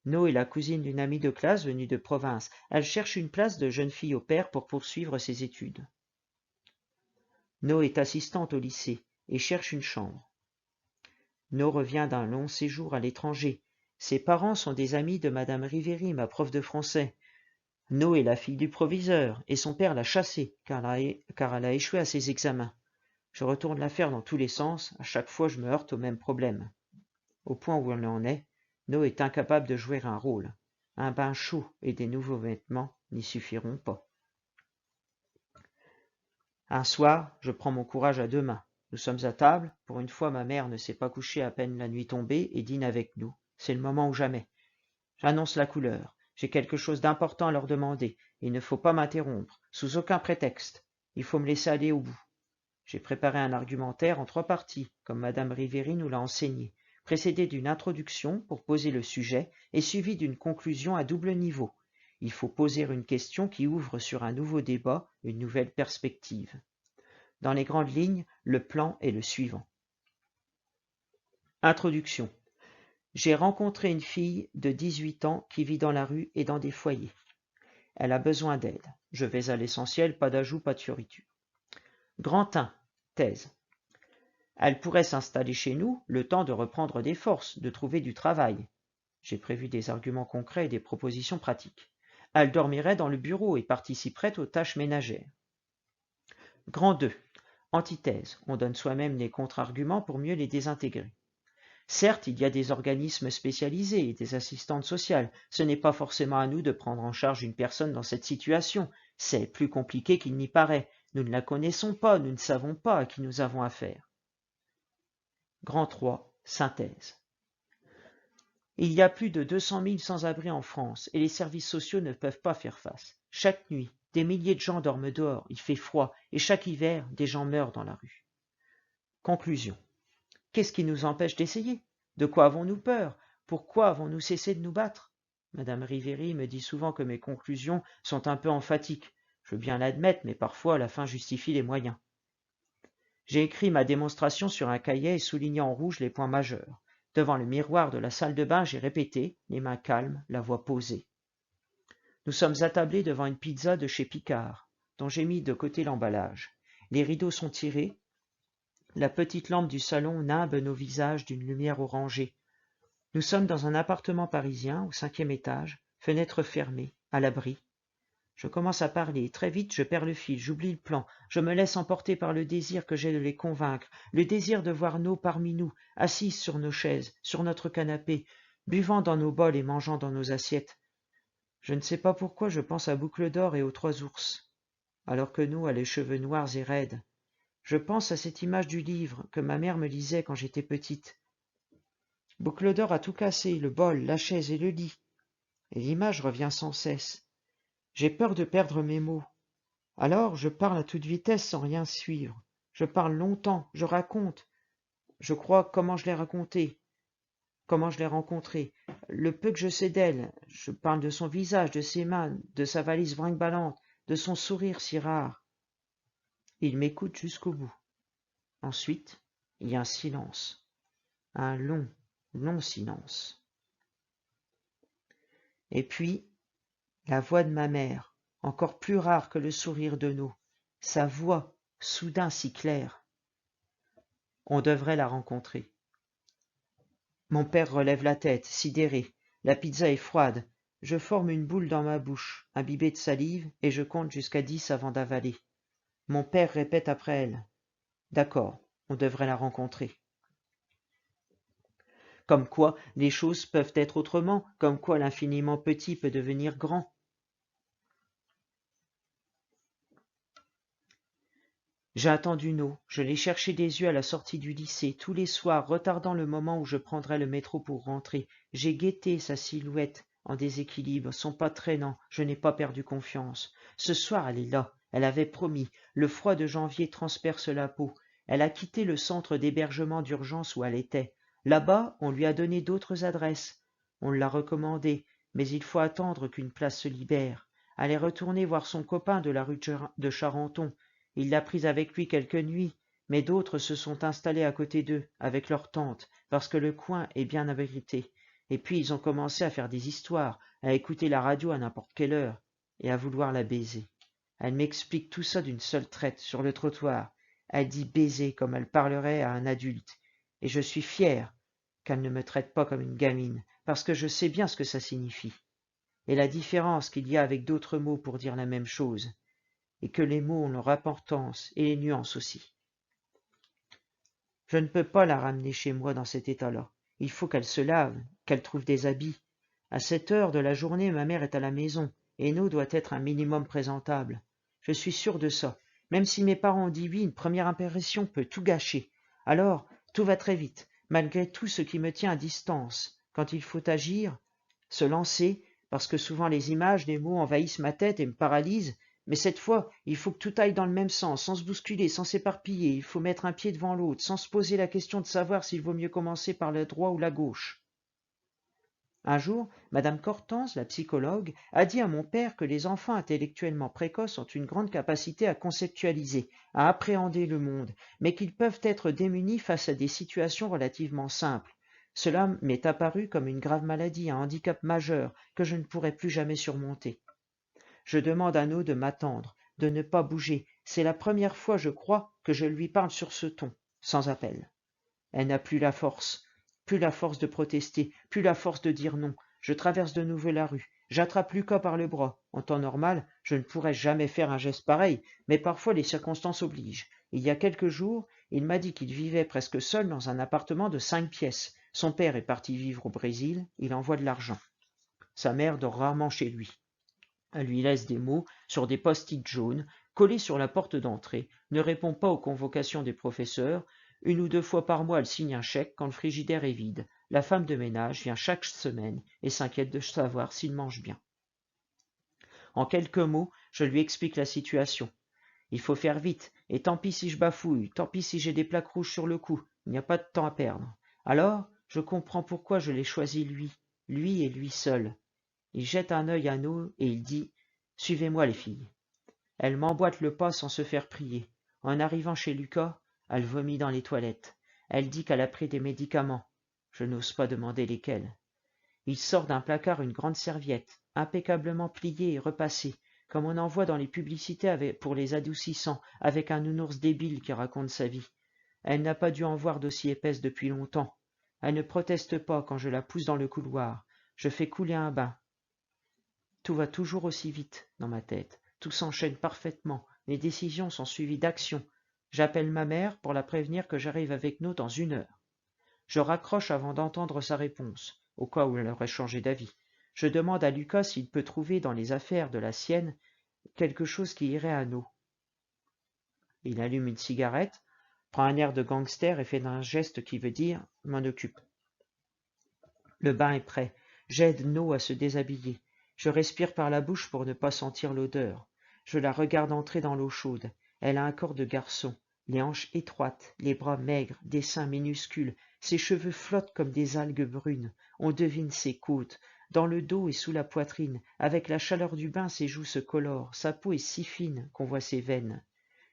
No est la cousine d'une amie de classe venue de province. Elle cherche une place de jeune fille au père pour poursuivre ses études. No est assistante au lycée et cherche une chambre. No revient d'un long séjour à l'étranger. Ses parents sont des amis de Madame Riveri, ma prof de français. No est la fille du proviseur, et son père l'a chassée, car elle a échoué à ses examens. Je retourne l'affaire dans tous les sens, à chaque fois je me heurte au même problème. Au point où on en est, No est incapable de jouer un rôle. Un bain chaud et des nouveaux vêtements n'y suffiront pas. Un soir, je prends mon courage à 2 mains. Nous sommes à table, pour une fois ma mère ne s'est pas couchée à peine la nuit tombée et dîne avec nous. C'est le moment ou jamais. J'annonce la couleur. J'ai quelque chose d'important à leur demander. Il ne faut pas m'interrompre, sous aucun prétexte. Il faut me laisser aller au bout. J'ai préparé un argumentaire en 3 parties, comme Madame Riveri nous l'a enseigné, précédé d'une introduction pour poser le sujet et suivi d'une conclusion à double niveau. Il faut poser une question qui ouvre sur un nouveau débat, une nouvelle perspective. Dans les grandes lignes, le plan est le suivant. Introduction. J'ai rencontré une fille de 18 ans qui vit dans la rue et dans des foyers. Elle a besoin d'aide. Je vais à l'essentiel, pas d'ajout, pas de fioriture. Grand 1. Thèse. Elle pourrait s'installer chez nous le temps de reprendre des forces, de trouver du travail. J'ai prévu des arguments concrets et des propositions pratiques. Elle dormirait dans le bureau et participerait aux tâches ménagères. Grand 2. Antithèse. On donne soi-même les contre-arguments pour mieux les désintégrer. Certes, il y a des organismes spécialisés et des assistantes sociales. Ce n'est pas forcément à nous de prendre en charge une personne dans cette situation. C'est plus compliqué qu'il n'y paraît. Nous ne la connaissons pas, nous ne savons pas à qui nous avons affaire. Grand 3. Synthèse. Il y a plus de 200 000 sans-abri en France et les services sociaux ne peuvent pas faire face. Chaque nuit, des milliers de gens dorment dehors, il fait froid, et chaque hiver, des gens meurent dans la rue. Conclusion. Qu'est-ce qui nous empêche d'essayer? De quoi avons-nous peur? Pourquoi avons-nous cessé de nous battre? Madame Riveri me dit souvent que mes conclusions sont un peu emphatiques. Je veux bien l'admettre, mais parfois la fin justifie les moyens. J'ai écrit ma démonstration sur un cahier et souligné en rouge les points majeurs. Devant le miroir de la salle de bain, j'ai répété, les mains calmes, la voix posée. Nous sommes attablés devant une pizza de chez Picard, dont j'ai mis de côté l'emballage. Les rideaux sont tirés. La petite lampe du salon nimbe nos visages d'une lumière orangée. Nous sommes dans un appartement parisien, au 5e étage, fenêtre fermée, à l'abri. Je commence à parler, très vite je perds le fil, j'oublie le plan, je me laisse emporter par le désir que j'ai de les convaincre, le désir de voir nos parmi nous, assises sur nos chaises, sur notre canapé, buvant dans nos bols et mangeant dans nos assiettes. Je ne sais pas pourquoi je pense à Boucle d'Or et aux 3 ours, alors que nous, a les cheveux noirs et raides. Je pense à cette image du livre que ma mère me lisait quand j'étais petite. Boucle d'Or a tout cassé, le bol, la chaise et le lit. Et l'image revient sans cesse. J'ai peur de perdre mes mots. Alors je parle à toute vitesse sans rien suivre. Je parle longtemps, je raconte. Je crois comment je l'ai raconté, comment je l'ai rencontrée. Le peu que je sais d'elle, je parle de son visage, de ses mains, de sa valise brinque-ballante, de son sourire si rare. Il m'écoute jusqu'au bout. Ensuite, il y a un silence. Un long, long silence. Et puis, la voix de ma mère, encore plus rare que le sourire de nous, sa voix, soudain si claire. On devrait la rencontrer. Mon père relève la tête, sidéré. La pizza est froide. Je forme une boule dans ma bouche, imbibée de salive, et je compte jusqu'à 10 avant d'avaler. Mon père répète après elle. D'accord, on devrait la rencontrer. Comme quoi les choses peuvent être autrement, comme quoi l'infiniment petit peut devenir grand. J'ai attendu No, je l'ai cherché des yeux à la sortie du lycée, tous les soirs, retardant le moment où je prendrais le métro pour rentrer. J'ai guetté sa silhouette en déséquilibre, son pas traînant, je n'ai pas perdu confiance. Ce soir, elle est là, elle avait promis, le froid de janvier transperce la peau. Elle a quitté le centre d'hébergement d'urgence où elle était. Là-bas, on lui a donné d'autres adresses. On l'a recommandée, mais il faut attendre qu'une place se libère. Elle est retournée voir son copain de la rue de Charenton. Il l'a prise avec lui quelques nuits, mais d'autres se sont installés à côté d'eux, avec leur tante, parce que le coin est bien abrité. Et puis ils ont commencé à faire des histoires, à écouter la radio à n'importe quelle heure, et à vouloir la baiser. Elle m'explique tout ça d'une seule traite, sur le trottoir. Elle dit baiser comme elle parlerait à un adulte. Et je suis fier qu'elle ne me traite pas comme une gamine, parce que je sais bien ce que ça signifie. Et la différence qu'il y a avec d'autres mots pour dire la même chose, et que les mots ont leur importance et les nuances aussi. Je ne peux pas la ramener chez moi dans cet état-là. Il faut qu'elle se lave, qu'elle trouve des habits. À cette heure de la journée, ma mère est à la maison, et nous doit être un minimum présentable. Je suis sûr de ça. Même si mes parents ont dit oui, une première impression peut tout gâcher. Alors, tout va très vite, malgré tout ce qui me tient à distance. Quand il faut agir, se lancer, parce que souvent les images, les mots envahissent ma tête et me paralysent, mais cette fois, il faut que tout aille dans le même sens, sans se bousculer, sans s'éparpiller. Il faut mettre un pied devant l'autre, sans se poser la question de savoir s'il vaut mieux commencer par le droit ou la gauche. Un jour, Madame Cortance, la psychologue, a dit à mon père que les enfants intellectuellement précoces ont une grande capacité à conceptualiser, à appréhender le monde, mais qu'ils peuvent être démunis face à des situations relativement simples. Cela m'est apparu comme une grave maladie, un handicap majeur que je ne pourrai plus jamais surmonter. Je demande à No de m'attendre, de ne pas bouger. C'est la première fois, je crois, que je lui parle sur ce ton, sans appel. Elle n'a plus la force de protester, plus la force de dire non. Je traverse de nouveau la rue. J'attrape Lucas par le bras. En temps normal, je ne pourrais jamais faire un geste pareil, mais parfois les circonstances obligent. Il y a quelques jours, il m'a dit qu'il vivait presque seul dans un appartement de 5 pièces. Son père est parti vivre au Brésil, il envoie de l'argent. Sa mère dort rarement chez lui. Elle lui laisse des mots sur des post-it jaunes, collés sur la porte d'entrée, ne répond pas aux convocations des professeurs. 1 ou 2 fois par mois, elle signe un chèque quand le frigidaire est vide. La femme de ménage vient chaque semaine et s'inquiète de savoir s'il mange bien. En quelques mots, je lui explique la situation. Il faut faire vite, et tant pis si je bafouille, tant pis si j'ai des plaques rouges sur le cou, il n'y a pas de temps à perdre. Alors, je comprends pourquoi je l'ai choisi lui et lui seul. Il jette un œil à nous et il dit « Suivez-moi les filles ». Elle m'emboîte le pas sans se faire prier. En arrivant chez Lucas, elle vomit dans les toilettes. Elle dit qu'elle a pris des médicaments. Je n'ose pas demander lesquels. Il sort d'un placard une grande serviette, impeccablement pliée et repassée, comme on en voit dans les publicités pour les adoucissants, avec un nounours débile qui raconte sa vie. Elle n'a pas dû en voir d'aussi épaisse depuis longtemps. Elle ne proteste pas quand je la pousse dans le couloir. Je fais couler un bain. Tout va toujours aussi vite dans ma tête. Tout s'enchaîne parfaitement. Les décisions sont suivies d'actions. J'appelle ma mère pour la prévenir que j'arrive avec nous dans 1 heure. Je raccroche avant d'entendre sa réponse, au cas où elle aurait changé d'avis. Je demande à Lucas s'il peut trouver dans les affaires de la sienne quelque chose qui irait à nous. Il allume une cigarette, prend un air de gangster et fait un geste qui veut dire « m'en occupe ». Le bain est prêt. J'aide No à se déshabiller. Je respire par la bouche pour ne pas sentir l'odeur. Je la regarde entrer dans l'eau chaude. Elle a un corps de garçon, les hanches étroites, les bras maigres, des seins minuscules. Ses cheveux flottent comme des algues brunes. On devine ses côtes. Dans le dos et sous la poitrine, avec la chaleur du bain, ses joues se colorent. Sa peau est si fine qu'on voit ses veines.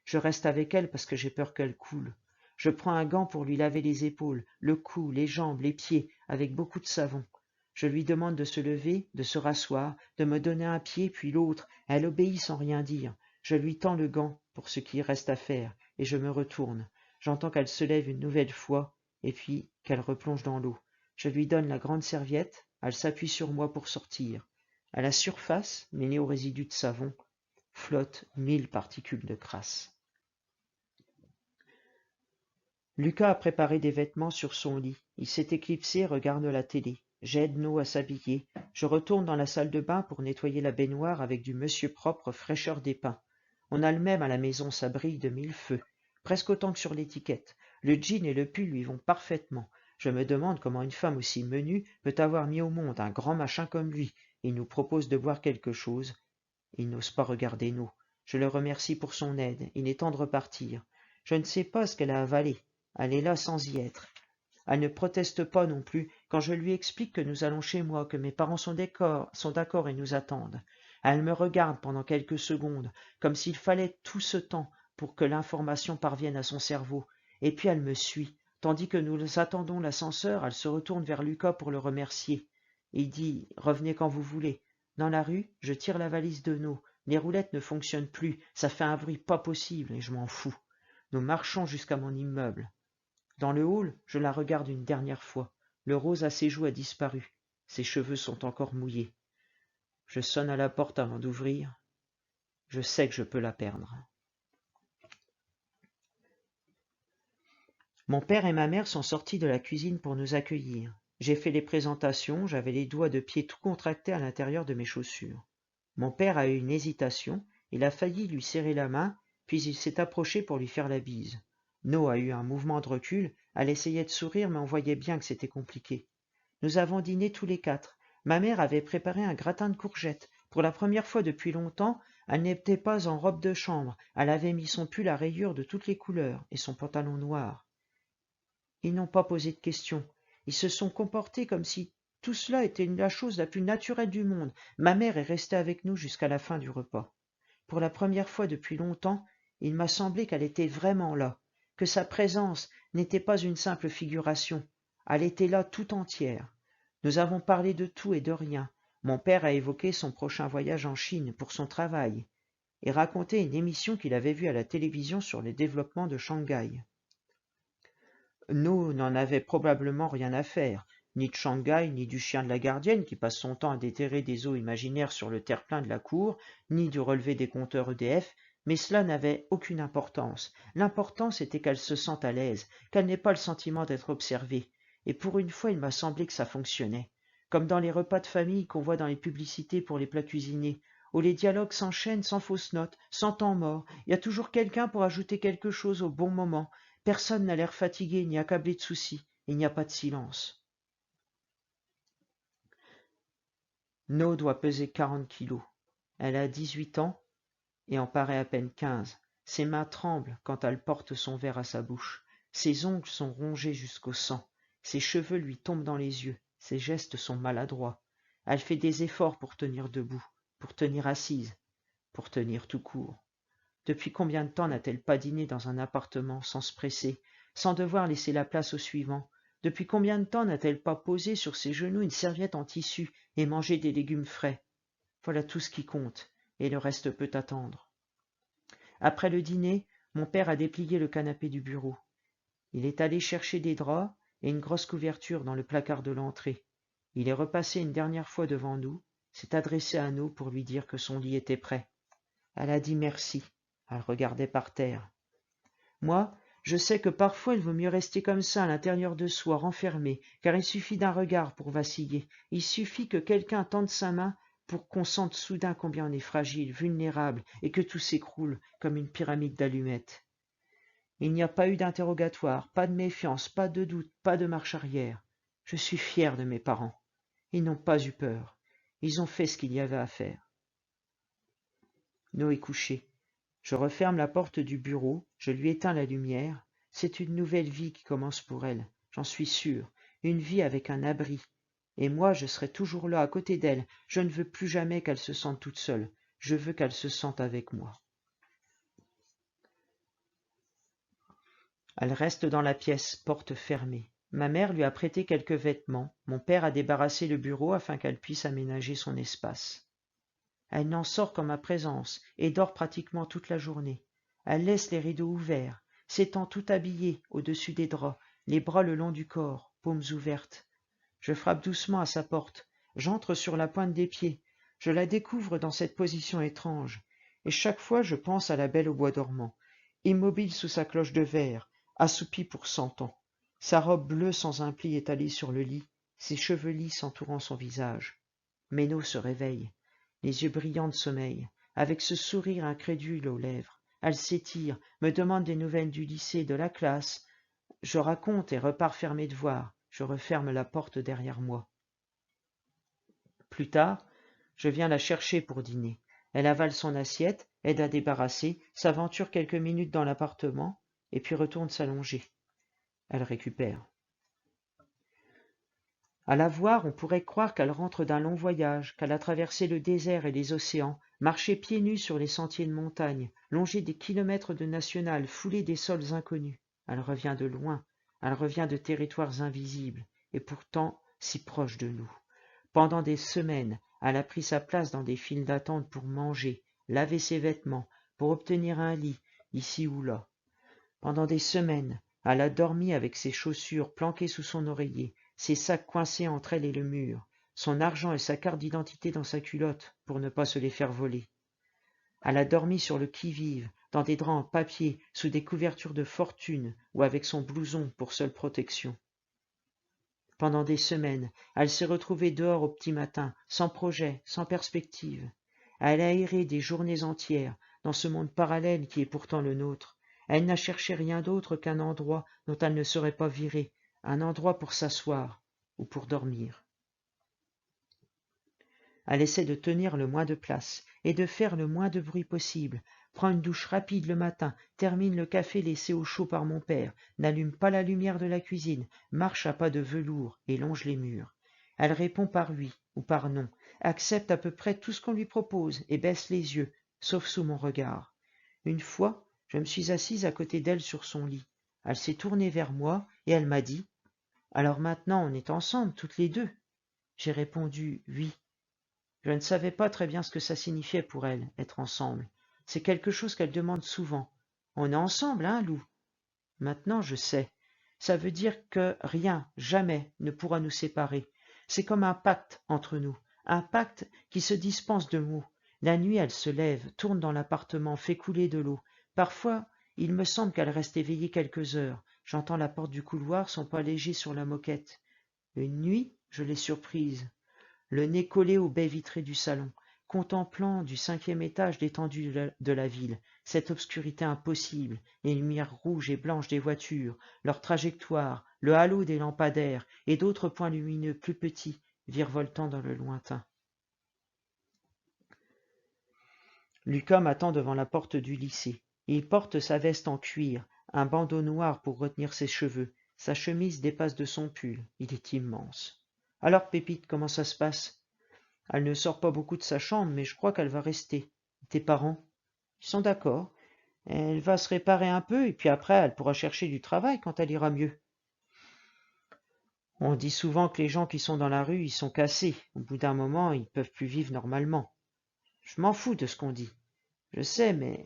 Je reste avec elle parce que j'ai peur qu'elle coule. Je prends un gant pour lui laver les épaules, le cou, les jambes, les pieds, avec beaucoup de savon. Je lui demande de se lever, de se rasseoir, de me donner un pied puis l'autre. Elle obéit sans rien dire. Je lui tends le gant pour ce qui reste à faire, et je me retourne. J'entends qu'elle se lève une nouvelle fois, et puis qu'elle replonge dans l'eau. Je lui donne la grande serviette, elle s'appuie sur moi pour sortir. À la surface, mêlée aux résidus de savon, flottent 1000 particules de crasse. Lucas a préparé des vêtements sur son lit. Il s'est éclipsé et regarde la télé. J'aide No à s'habiller. Je retourne dans la salle de bain pour nettoyer la baignoire avec du monsieur propre fraîcheur des pins. On a le même à la maison, ça brille de 1000 feux. Presque autant que sur l'étiquette. Le jean et le pull lui vont parfaitement. Je me demande comment une femme aussi menue peut avoir mis au monde un grand machin comme lui. Il nous propose de boire quelque chose. Il n'ose pas regarder No. Je le remercie pour son aide. Il est temps de repartir. Je ne sais pas ce qu'elle a avalé. Elle est là sans y être. Elle ne proteste pas non plus quand je lui explique que nous allons chez moi, que mes parents sont d'accord et nous attendent. Elle me regarde pendant quelques secondes, comme s'il fallait tout ce temps pour que l'information parvienne à son cerveau, et puis elle me suit. Tandis que nous attendons l'ascenseur, elle se retourne vers Lucas pour le remercier. Il dit « Revenez quand vous voulez ». Dans la rue, je tire la valise de No. Les roulettes ne fonctionnent plus, ça fait un bruit pas possible et je m'en fous. Nous marchons jusqu'à mon immeuble. Dans le hall, je la regarde une dernière fois. Le rose à ses joues a disparu. Ses cheveux sont encore mouillés. Je sonne à la porte avant d'ouvrir. Je sais que je peux la perdre. Mon père et ma mère sont sortis de la cuisine pour nous accueillir. J'ai fait les présentations, j'avais les doigts de pied tout contractés à l'intérieur de mes chaussures. Mon père a eu une hésitation, il a failli lui serrer la main, puis il s'est approché pour lui faire la bise. No a eu un mouvement de recul, elle essayait de sourire, mais on voyait bien que c'était compliqué. Nous avons dîné tous les 4. Ma mère avait préparé un gratin de courgettes. Pour la première fois depuis longtemps, elle n'était pas en robe de chambre. Elle avait mis son pull à rayures de toutes les couleurs et son pantalon noir. Ils n'ont pas posé de questions. Ils se sont comportés comme si tout cela était la chose la plus naturelle du monde. Ma mère est restée avec nous jusqu'à la fin du repas. Pour la première fois depuis longtemps, il m'a semblé qu'elle était vraiment là, que sa présence n'était pas une simple figuration. Elle était là tout entière. Nous avons parlé de tout et de rien. Mon père a évoqué son prochain voyage en Chine pour son travail et raconté une émission qu'il avait vue à la télévision sur le développement de Shanghai. Nous n'en avions probablement rien à faire, ni de Shanghai, ni du chien de la gardienne qui passe son temps à déterrer des eaux imaginaires sur le terre-plein de la cour, ni du relevé des compteurs EDF, mais cela n'avait aucune importance. L'importance était qu'elle se sente à l'aise, qu'elle n'ait pas le sentiment d'être observée. Et pour une fois, il m'a semblé que ça fonctionnait. Comme dans les repas de famille qu'on voit dans les publicités pour les plats cuisinés, où les dialogues s'enchaînent sans fausses notes, sans temps mort. Il y a toujours quelqu'un pour ajouter quelque chose au bon moment. Personne n'a l'air fatigué ni accablé de soucis. Il n'y a pas de silence. No doit peser 40 kilos. Elle a 18 ans et en paraît à peine 15. Ses mains tremblent quand elle porte son verre à sa bouche. Ses ongles sont rongés jusqu'au sang. Ses cheveux lui tombent dans les yeux. Ses gestes sont maladroits. Elle fait des efforts pour tenir debout, pour tenir assise, pour tenir tout court. Depuis combien de temps n'a-t-elle pas dîné dans un appartement sans se presser, sans devoir laisser la place au suivant? Depuis combien de temps n'a-t-elle pas posé sur ses genoux une serviette en tissu et mangé des légumes frais? Voilà tout ce qui compte, et le reste peut attendre. Après le dîner, mon père a déplié le canapé du bureau. Il est allé chercher des draps et une grosse couverture dans le placard de l'entrée. Il est repassé une dernière fois devant nous, s'est adressé à nous pour lui dire que son lit était prêt. Elle a dit merci. Elle regardait par terre. Moi, je sais que parfois il vaut mieux rester comme ça à l'intérieur de soi, renfermé, car il suffit d'un regard pour vaciller. Il suffit que quelqu'un tende sa main pour qu'on sente soudain combien on est fragile, vulnérable, et que tout s'écroule comme une pyramide d'allumettes. Il n'y a pas eu d'interrogatoire, pas de méfiance, pas de doute, pas de marche arrière. Je suis fier de mes parents. Ils n'ont pas eu peur. Ils ont fait ce qu'il y avait à faire. No est couché. Je referme la porte du bureau, je lui éteins la lumière. C'est une nouvelle vie qui commence pour elle, j'en suis sûr, une vie avec un abri. Et moi, je serai toujours là à côté d'elle. Je ne veux plus jamais qu'elle se sente toute seule. Je veux qu'elle se sente avec moi. Elle reste dans la pièce, porte fermée. Ma mère lui a prêté quelques vêtements. Mon père a débarrassé le bureau afin qu'elle puisse aménager son espace. Elle n'en sort qu'en ma présence et dort pratiquement toute la journée. Elle laisse les rideaux ouverts, s'étend tout habillée au-dessus des draps, les bras le long du corps, paumes ouvertes. Je frappe doucement à sa porte. J'entre sur la pointe des pieds. Je la découvre dans cette position étrange. Et chaque fois je pense à la belle au bois dormant, immobile sous sa cloche de verre, assoupie pour 100 ans. Sa robe bleue sans un pli étalée sur le lit, ses cheveux lisses entourant son visage. Méno se réveille, les yeux brillants de sommeil, avec ce sourire incrédule aux lèvres. Elle s'étire, me demande des nouvelles du lycée, de la classe. Je raconte et repars faire mes devoirs. Je referme la porte derrière moi. Plus tard, je viens la chercher pour dîner. Elle avale son assiette, aide à débarrasser, s'aventure quelques minutes dans l'appartement, et puis retourne s'allonger. Elle récupère. À la voir, on pourrait croire qu'elle rentre d'un long voyage, qu'elle a traversé le désert et les océans, marché pieds nus sur les sentiers de montagne, longé des kilomètres de nationales, foulé des sols inconnus. Elle revient de loin, elle revient de territoires invisibles, et pourtant si proche de nous. Pendant des semaines, elle a pris sa place dans des files d'attente pour manger, laver ses vêtements, pour obtenir un lit, ici ou là. Pendant des semaines, elle a dormi avec ses chaussures planquées sous son oreiller, ses sacs coincés entre elle et le mur, son argent et sa carte d'identité dans sa culotte pour ne pas se les faire voler. Elle a dormi sur le qui-vive, dans des draps en papier, sous des couvertures de fortune ou avec son blouson pour seule protection. Pendant des semaines, elle s'est retrouvée dehors au petit matin, sans projet, sans perspective. Elle a erré des journées entières dans ce monde parallèle qui est pourtant le nôtre. Elle n'a cherché rien d'autre qu'un endroit dont elle ne serait pas virée, un endroit pour s'asseoir ou pour dormir. Elle essaie de tenir le moins de place et de faire le moins de bruit possible, prend une douche rapide le matin, termine le café laissé au chaud par mon père, n'allume pas la lumière de la cuisine, marche à pas de velours et longe les murs. Elle répond par oui ou par non, accepte à peu près tout ce qu'on lui propose et baisse les yeux, sauf sous mon regard. Une fois, je me suis assise à côté d'elle sur son lit. Elle s'est tournée vers moi et elle m'a dit « Alors maintenant on est ensemble, toutes les deux ?» J'ai répondu « Oui ». Je ne savais pas très bien ce que ça signifiait pour elle, être ensemble. C'est quelque chose qu'elle demande souvent. On est ensemble, hein, Lou? Maintenant, je sais. Ça veut dire que rien, jamais, ne pourra nous séparer. C'est comme un pacte entre nous, un pacte qui se dispense de mots. La nuit, elle se lève, tourne dans l'appartement, fait couler de l'eau. Parfois, il me semble qu'elle reste éveillée quelques heures. J'entends la porte du couloir, son pas léger sur la moquette. Une nuit, je l'ai surprise, le nez collé aux baies vitrées du salon, contemplant du 5e étage l'étendue de la ville, cette obscurité impossible, les lumières rouges et blanches des voitures, leur trajectoire, le halo des lampadaires et d'autres points lumineux plus petits virevoltant dans le lointain. Lucas m'attend devant la porte du lycée. Il porte sa veste en cuir, un bandeau noir pour retenir ses cheveux. Sa chemise dépasse de son pull. Il est immense. Alors, Pépite, comment ça se passe? Elle ne sort pas beaucoup de sa chambre, mais je crois qu'elle va rester. Tes parents? Ils sont d'accord. Elle va se réparer un peu, et puis après, elle pourra chercher du travail quand elle ira mieux. On dit souvent que les gens qui sont dans la rue, ils sont cassés. Au bout d'un moment, ils peuvent plus vivre normalement. Je m'en fous de ce qu'on dit. Je sais, mais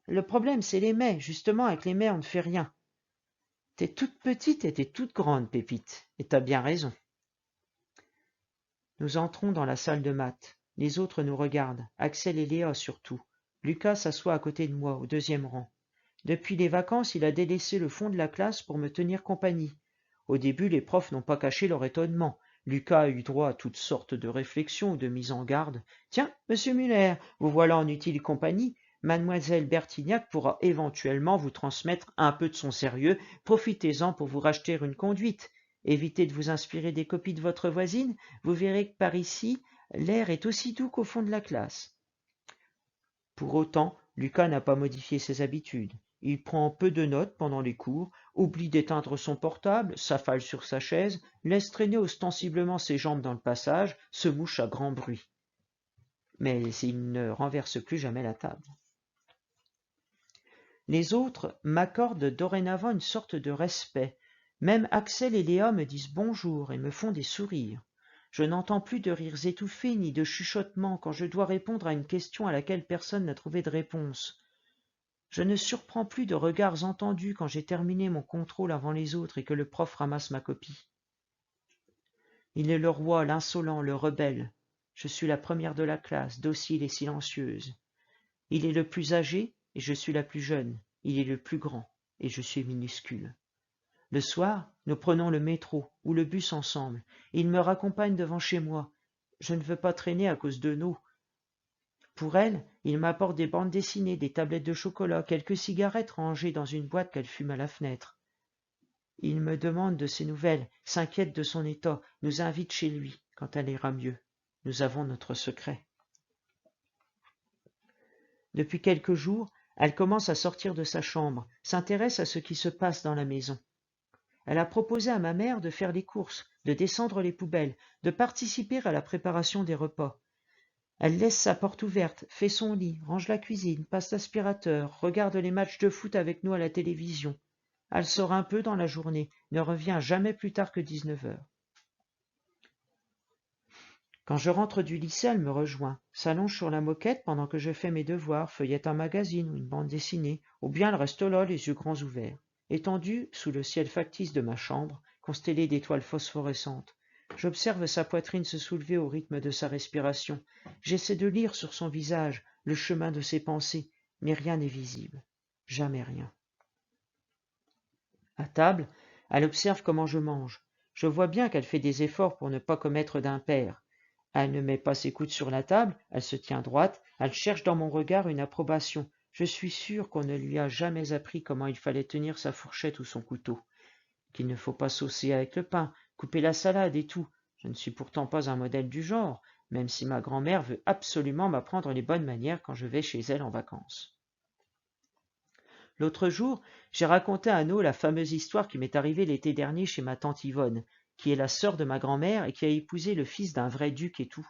le problème, c'est les mets. Justement, avec les mets, on ne fait rien. T'es toute petite et t'es toute grande, Pépite. Et t'as bien raison. Nous entrons dans la salle de maths. Les autres nous regardent, Axel et Léa surtout. Lucas s'assoit à côté de moi, au 2e rang. Depuis les vacances, il a délaissé le fond de la classe pour me tenir compagnie. Au début, les profs n'ont pas caché leur étonnement. Lucas a eu droit à toutes sortes de réflexions ou de mises en garde. Tiens, monsieur Muller, vous voilà en utile compagnie. Mademoiselle Bertignac pourra éventuellement vous transmettre un peu de son sérieux. Profitez-en pour vous racheter une conduite. Évitez de vous inspirer des copies de votre voisine. Vous verrez que par ici, l'air est aussi doux qu'au fond de la classe. Pour autant, Lucas n'a pas modifié ses habitudes. Il prend peu de notes pendant les cours, oublie d'éteindre son portable, s'affale sur sa chaise, laisse traîner ostensiblement ses jambes dans le passage, se mouche à grand bruit. Mais il ne renverse plus jamais la table. Les autres m'accordent dorénavant une sorte de respect. Même Axel et Léa me disent bonjour et me font des sourires. Je n'entends plus de rires étouffés ni de chuchotements quand je dois répondre à une question à laquelle personne n'a trouvé de réponse. Je ne surprends plus de regards entendus quand j'ai terminé mon contrôle avant les autres et que le prof ramasse ma copie. Il est le roi, l'insolent, le rebelle. Je suis la première de la classe, docile et silencieuse. Il est le plus âgé et je suis la plus jeune. Il est le plus grand et je suis minuscule. Le soir, nous prenons le métro ou le bus ensemble. Il me raccompagne devant chez moi. Je ne veux pas traîner à cause de nous. Pour elle, il m'apporte des bandes dessinées, des tablettes de chocolat, quelques cigarettes rangées dans une boîte qu'elle fume à la fenêtre. Il me demande de ses nouvelles, s'inquiète de son état, nous invite chez lui quand elle ira mieux. Nous avons notre secret. Depuis quelques jours, elle commence à sortir de sa chambre, s'intéresse à ce qui se passe dans la maison. Elle a proposé à ma mère de faire les courses, de descendre les poubelles, de participer à la préparation des repas. Elle laisse sa porte ouverte, fait son lit, range la cuisine, passe l'aspirateur, regarde les matchs de foot avec nous à la télévision. Elle sort un peu dans la journée, ne revient jamais plus tard que 19 heures. Quand je rentre du lycée, elle me rejoint, s'allonge sur la moquette pendant que je fais mes devoirs, feuillette un magazine ou une bande dessinée, ou bien elle reste là, les yeux grands ouverts, étendue sous le ciel factice de ma chambre, constellé d'étoiles phosphorescentes. J'observe sa poitrine se soulever au rythme de sa respiration. J'essaie de lire sur son visage le chemin de ses pensées, mais rien n'est visible. Jamais rien. À table, elle observe comment je mange. Je vois bien qu'elle fait des efforts pour ne pas commettre d'impair. Elle ne met pas ses coudes sur la table, elle se tient droite, elle cherche dans mon regard une approbation. Je suis sûr qu'on ne lui a jamais appris comment il fallait tenir sa fourchette ou son couteau, qu'il ne faut pas saucer avec le pain, couper la salade et tout. Je ne suis pourtant pas un modèle du genre, même si ma grand-mère veut absolument m'apprendre les bonnes manières quand je vais chez elle en vacances. L'autre jour, j'ai raconté à Anno la fameuse histoire qui m'est arrivée l'été dernier chez ma tante Yvonne, qui est la sœur de ma grand-mère et qui a épousé le fils d'un vrai duc et tout.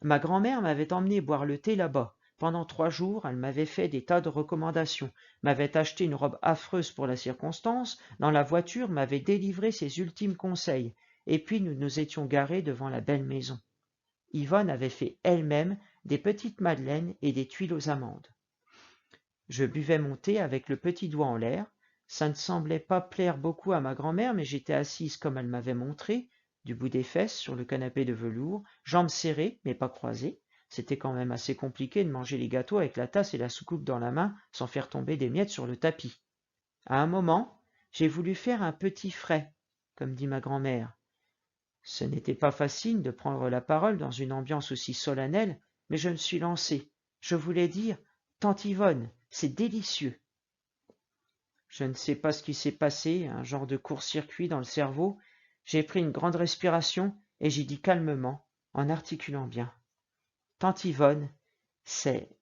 Ma grand-mère m'avait emmené boire le thé là-bas. Pendant 3 jours, elle m'avait fait des tas de recommandations, m'avait acheté une robe affreuse pour la circonstance, dans la voiture m'avait délivré ses ultimes conseils, et puis nous nous étions garés devant la belle maison. Yvonne avait fait elle-même des petites madeleines et des tuiles aux amandes. Je buvais mon thé avec le petit doigt en l'air, Ça ne semblait pas plaire beaucoup à ma grand-mère, mais j'étais assise comme elle m'avait montré, du bout des fesses sur le canapé de velours, jambes serrées, mais pas croisées. C'était quand même assez compliqué de manger les gâteaux avec la tasse et la soucoupe dans la main sans faire tomber des miettes sur le tapis. À un moment, j'ai voulu faire un petit frais, comme dit ma grand-mère. Ce n'était pas facile de prendre la parole dans une ambiance aussi solennelle, mais je me suis lancé. Je voulais dire, Tante Yvonne, c'est délicieux. Je ne sais pas ce qui s'est passé, un genre de court-circuit dans le cerveau. J'ai pris une grande respiration et j'ai dit calmement, en articulant bien. Tante Yvonne, c'est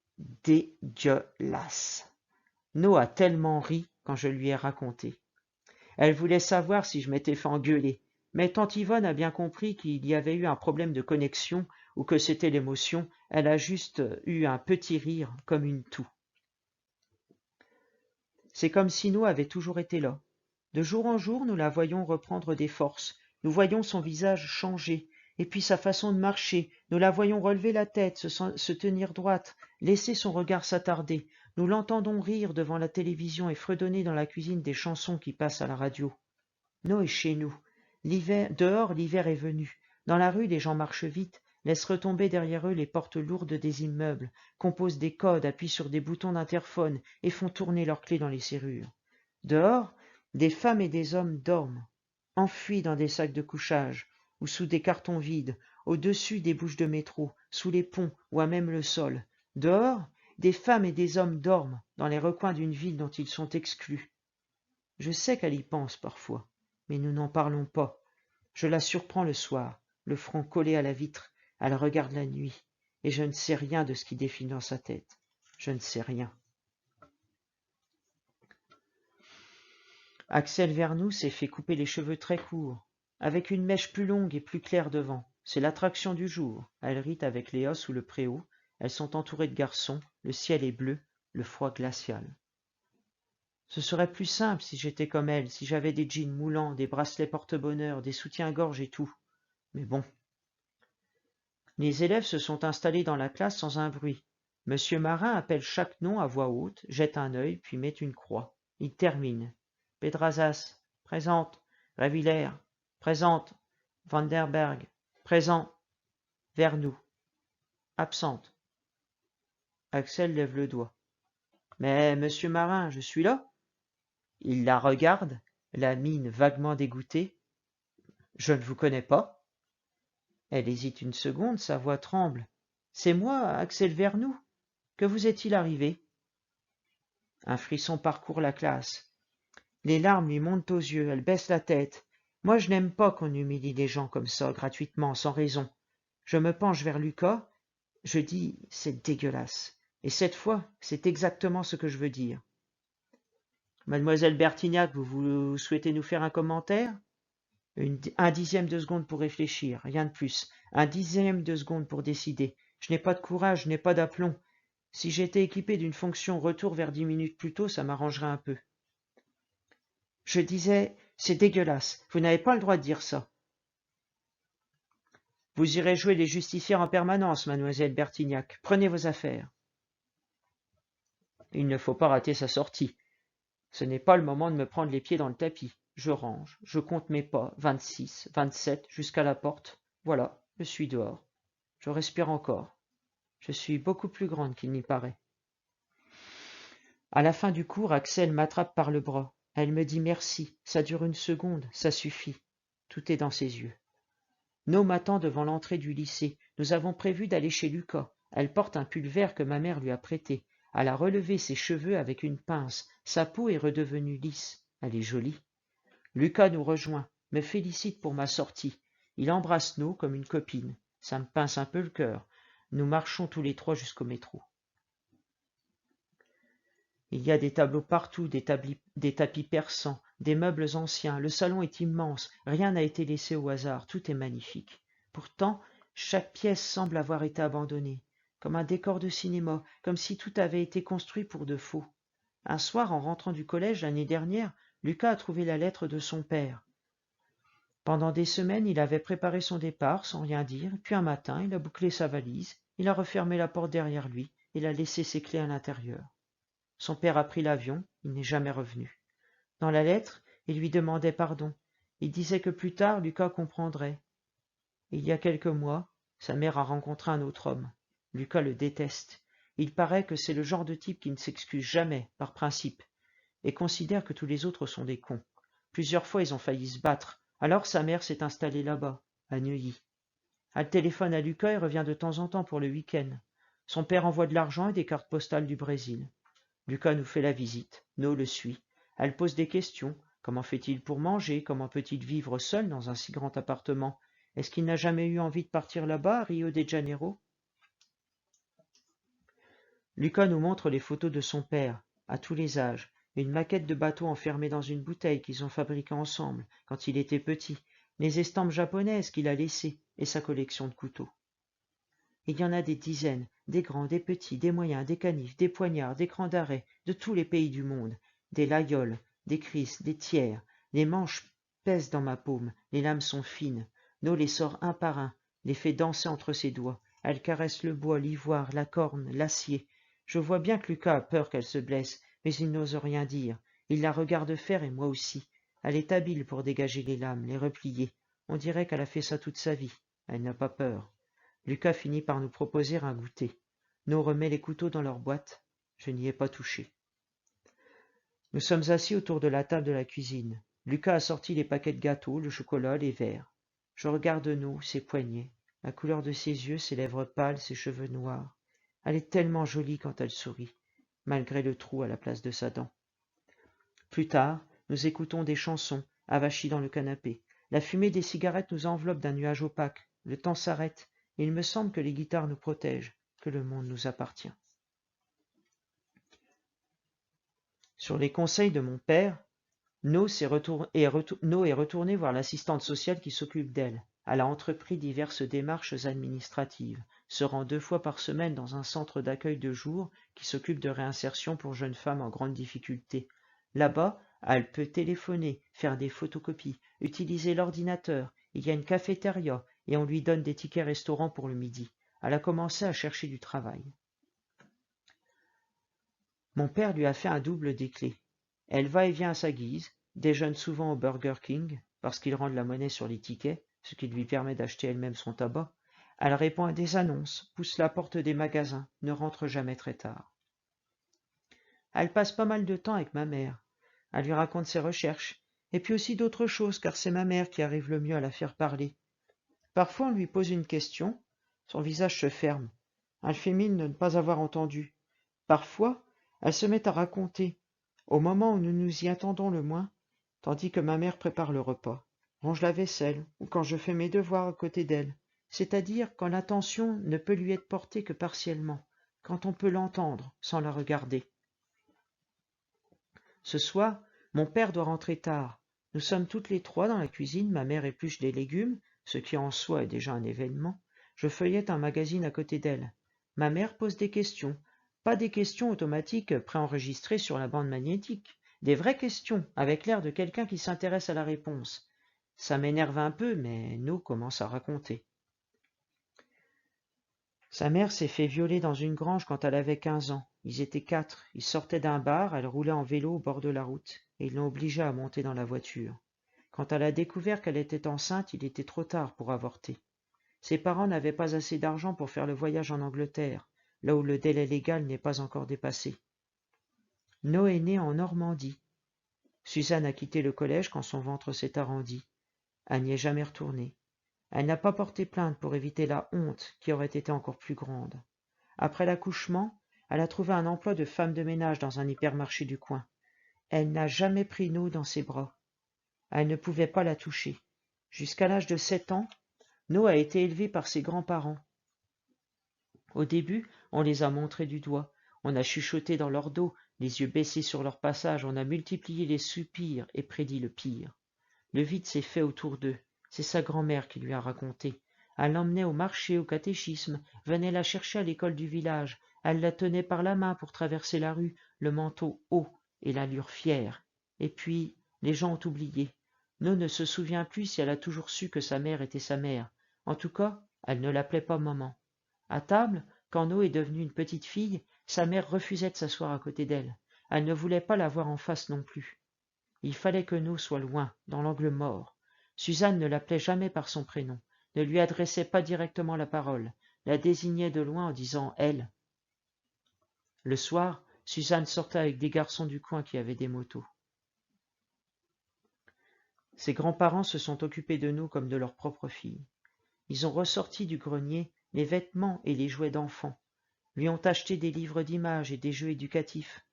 dégueulasse. No a tellement ri quand je lui ai raconté. Elle voulait savoir si je m'étais fait engueuler, mais tante Yvonne a bien compris qu'il y avait eu un problème de connexion ou que c'était l'émotion. Elle a juste eu un petit rire comme une toux. C'est comme si nous avait toujours été là. De jour en jour, nous la voyons reprendre des forces, nous voyons son visage changer, et puis sa façon de marcher, nous la voyons relever la tête, se tenir droite, laisser son regard s'attarder, nous l'entendons rire devant la télévision et fredonner dans la cuisine des chansons qui passent à la radio. No est chez nous. Dehors, l'hiver est venu. Dans la rue, les gens marchent vite, laissent retomber derrière eux les portes lourdes des immeubles, composent des codes, appuient sur des boutons d'interphone et font tourner leurs clés dans les serrures. Dehors, des femmes et des hommes dorment, enfuis dans des sacs de couchage ou sous des cartons vides, au-dessus des bouches de métro, sous les ponts ou à même le sol. Dehors, des femmes et des hommes dorment dans les recoins d'une ville dont ils sont exclus. Je sais qu'elle y pense parfois, mais nous n'en parlons pas. Je la surprends le soir, le front collé à la vitre, elle regarde la nuit, et je ne sais rien de ce qui défile dans sa tête. Je ne sais rien. Axel Vernou s'est fait couper les cheveux très courts, avec une mèche plus longue et plus claire devant. C'est l'attraction du jour. Elle rit avec Léa sous le préau. Elles sont entourées de garçons. Le ciel est bleu, le froid glacial. Ce serait plus simple si j'étais comme elle, si j'avais des jeans moulants, des bracelets porte-bonheur, des soutiens-gorge et tout. Mais bon. Les élèves se sont installés dans la classe sans un bruit. Monsieur Marin appelle chaque nom à voix haute, jette un œil, puis met une croix. Il termine. Pedrazas, présente. Révillers, présente. Vanderberg, présent. Vernou, absente. Axel lève le doigt. Mais, monsieur Marin, je suis là. Il la regarde, la mine vaguement dégoûtée. Je ne vous connais pas. Elle hésite une seconde, sa voix tremble. C'est moi, Axel Vernou. Que vous est-il arrivé? Un frisson parcourt la classe. Les larmes lui montent aux yeux, elle baisse la tête. Moi, je n'aime pas qu'on humilie les gens comme ça, gratuitement, sans raison. Je me penche vers Lucas. Je dis, c'est dégueulasse. Et cette fois, c'est exactement ce que je veux dire. Mademoiselle Bertignac, vous souhaitez nous faire un commentaire? Un dixième de seconde pour réfléchir, rien de plus. Un dixième de seconde pour décider. Je n'ai pas de courage, je n'ai pas d'aplomb. Si j'étais équipé d'une fonction retour vers 10 minutes plus tôt, ça m'arrangerait un peu. Je disais, c'est dégueulasse, vous n'avez pas le droit de dire ça. Vous irez jouer les justicières en permanence, mademoiselle Bertignac. Prenez vos affaires. Il ne faut pas rater sa sortie. Ce n'est pas le moment de me prendre les pieds dans le tapis. Je range, je compte mes pas, 26, 27, jusqu'à la porte. Voilà, je suis dehors. Je respire encore. Je suis beaucoup plus grande qu'il n'y paraît. À la fin du cours, Axel m'attrape par le bras. Elle me dit merci. Ça dure une seconde, ça suffit. Tout est dans ses yeux. No m'attend devant l'entrée du lycée. Nous avons prévu d'aller chez Lucas. Elle porte un pull vert que ma mère lui a prêté. Elle a relevé ses cheveux avec une pince. Sa peau est redevenue lisse. Elle est jolie. Lucas nous rejoint, me félicite pour ma sortie. Il embrasse No comme une copine. Ça me pince un peu le cœur. Nous marchons tous les trois jusqu'au métro. Il y a des tableaux partout, des tapis persans, des meubles anciens. Le salon est immense. Rien n'a été laissé au hasard. Tout est magnifique. Pourtant, chaque pièce semble avoir été abandonnée, comme un décor de cinéma, comme si tout avait été construit pour de faux. Un soir, en rentrant du collège l'année dernière, Lucas a trouvé la lettre de son père. Pendant des semaines, il avait préparé son départ sans rien dire, puis un matin, il a bouclé sa valise, il a refermé la porte derrière lui, il a laissé ses clés à l'intérieur. Son père a pris l'avion, il n'est jamais revenu. Dans la lettre, il lui demandait pardon. Il disait que plus tard, Lucas comprendrait. Il y a quelques mois, sa mère a rencontré un autre homme. Lucas le déteste. Il paraît que c'est le genre de type qui ne s'excuse jamais, par principe, et considère que tous les autres sont des cons. Plusieurs fois, ils ont failli se battre. Alors sa mère s'est installée là-bas, à Neuilly. Elle téléphone à Lucas et revient de temps en temps pour le week-end. Son père envoie de l'argent et des cartes postales du Brésil. Lucas nous fait la visite. No le suit. Elle pose des questions. Comment fait-il pour manger? Comment peut-il vivre seul dans un si grand appartement? Est-ce qu'il n'a jamais eu envie de partir là-bas, à Rio de Janeiro? Lucas nous montre les photos de son père, à tous les âges, une maquette de bateau enfermée dans une bouteille qu'ils ont fabriquée ensemble quand il était petit, les estampes japonaises qu'il a laissées et sa collection de couteaux. Il y en a des dizaines, des grands, des petits, des moyens, des canifs, des poignards, des crans d'arrêt, de tous les pays du monde, des layoles, des crises, des tiers. Les manches pèsent dans ma paume, les lames sont fines. No les sort un par un, les fait danser entre ses doigts. Elle caresse le bois, l'ivoire, la corne, l'acier. Je vois bien que Lucas a peur qu'elle se blesse, mais il n'ose rien dire. Il la regarde faire et moi aussi. Elle est habile pour dégager les lames, les replier. On dirait qu'elle a fait ça toute sa vie. Elle n'a pas peur. Lucas finit par nous proposer un goûter. No remet les couteaux dans leur boîte. Je n'y ai pas touché. Nous sommes assis autour de la table de la cuisine. Lucas a sorti les paquets de gâteaux, le chocolat, les verres. Je regarde No, ses poignets, la couleur de ses yeux, ses lèvres pâles, ses cheveux noirs. Elle est tellement jolie quand elle sourit, malgré le trou à la place de sa dent. Plus tard, nous écoutons des chansons, avachis dans le canapé. La fumée des cigarettes nous enveloppe d'un nuage opaque. Le temps s'arrête, et il me semble que les guitares nous protègent, que le monde nous appartient. Sur les conseils de mon père, No est retournée voir l'assistante sociale qui s'occupe d'elle. Elle a entrepris diverses démarches administratives, se rend 2 fois par semaine dans un centre d'accueil de jour qui s'occupe de réinsertion pour jeunes femmes en grande difficulté. Là-bas, elle peut téléphoner, faire des photocopies, utiliser l'ordinateur, il y a une cafétéria et on lui donne des tickets restaurant pour le midi. Elle a commencé à chercher du travail. Mon père lui a fait un double des clés. Elle va et vient à sa guise, déjeune souvent au Burger King, parce qu'il rend de la monnaie sur les tickets, ce qui lui permet d'acheter elle-même son tabac. Elle répond à des annonces, pousse la porte des magasins, ne rentre jamais très tard. Elle passe pas mal de temps avec ma mère. Elle lui raconte ses recherches, et puis aussi d'autres choses, car c'est ma mère qui arrive le mieux à la faire parler. Parfois on lui pose une question, son visage se ferme. Elle fait mine de ne pas avoir entendu. Parfois, elle se met à raconter, au moment où nous nous y attendons le moins, tandis que ma mère prépare le repas, range la vaisselle, ou quand je fais mes devoirs à côté d'elle, c'est-à-dire quand l'attention ne peut lui être portée que partiellement, quand on peut l'entendre sans la regarder. Ce soir, mon père doit rentrer tard. Nous sommes toutes les trois dans la cuisine, ma mère épluche des légumes, ce qui en soi est déjà un événement. Je feuillette un magazine à côté d'elle. Ma mère pose des questions. Pas des questions automatiques préenregistrées sur la bande magnétique. Des vraies questions, avec l'air de quelqu'un qui s'intéresse à la réponse. Ça m'énerve un peu, mais No commence à raconter. Sa mère s'est fait violer dans une grange quand elle avait 15 ans. Ils étaient 4. Ils sortaient d'un bar, elle roulait en vélo au bord de la route, et ils l'ont obligée à monter dans la voiture. Quand elle a découvert qu'elle était enceinte, il était trop tard pour avorter. Ses parents n'avaient pas assez d'argent pour faire le voyage en Angleterre, là où le délai légal n'est pas encore dépassé. No est née en Normandie. Suzanne a quitté le collège quand son ventre s'est arrondi. Elle n'y est jamais retournée. Elle n'a pas porté plainte pour éviter la honte qui aurait été encore plus grande. Après l'accouchement, elle a trouvé un emploi de femme de ménage dans un hypermarché du coin. Elle n'a jamais pris No dans ses bras. Elle ne pouvait pas la toucher. Jusqu'à l'âge de 7 ans, No a été élevée par ses grands-parents. Au début, on les a montrés du doigt. On a chuchoté dans leur dos, les yeux baissés sur leur passage, on a multiplié les soupirs et prédit le pire. Le vide s'est fait autour d'eux. C'est sa grand-mère qui lui a raconté. Elle l'emmenait au marché, au catéchisme, venait la chercher à l'école du village. Elle la tenait par la main pour traverser la rue, le manteau haut et l'allure fière. Et puis, les gens ont oublié. No ne se souvient plus si elle a toujours su que sa mère était sa mère. En tout cas, elle ne l'appelait pas maman. À table, quand No est devenue une petite fille, sa mère refusait de s'asseoir à côté d'elle. Elle ne voulait pas la voir en face non plus. Il fallait que No soit loin, dans l'angle mort. Suzanne ne l'appelait jamais par son prénom, ne lui adressait pas directement la parole, la désignait de loin en disant « elle ». Le soir, Suzanne sortait avec des garçons du coin qui avaient des motos. Ses grands-parents se sont occupés de nous comme de leur propre fille. Ils ont ressorti du grenier les vêtements et les jouets d'enfants, lui ont acheté des livres d'images et des jeux éducatifs.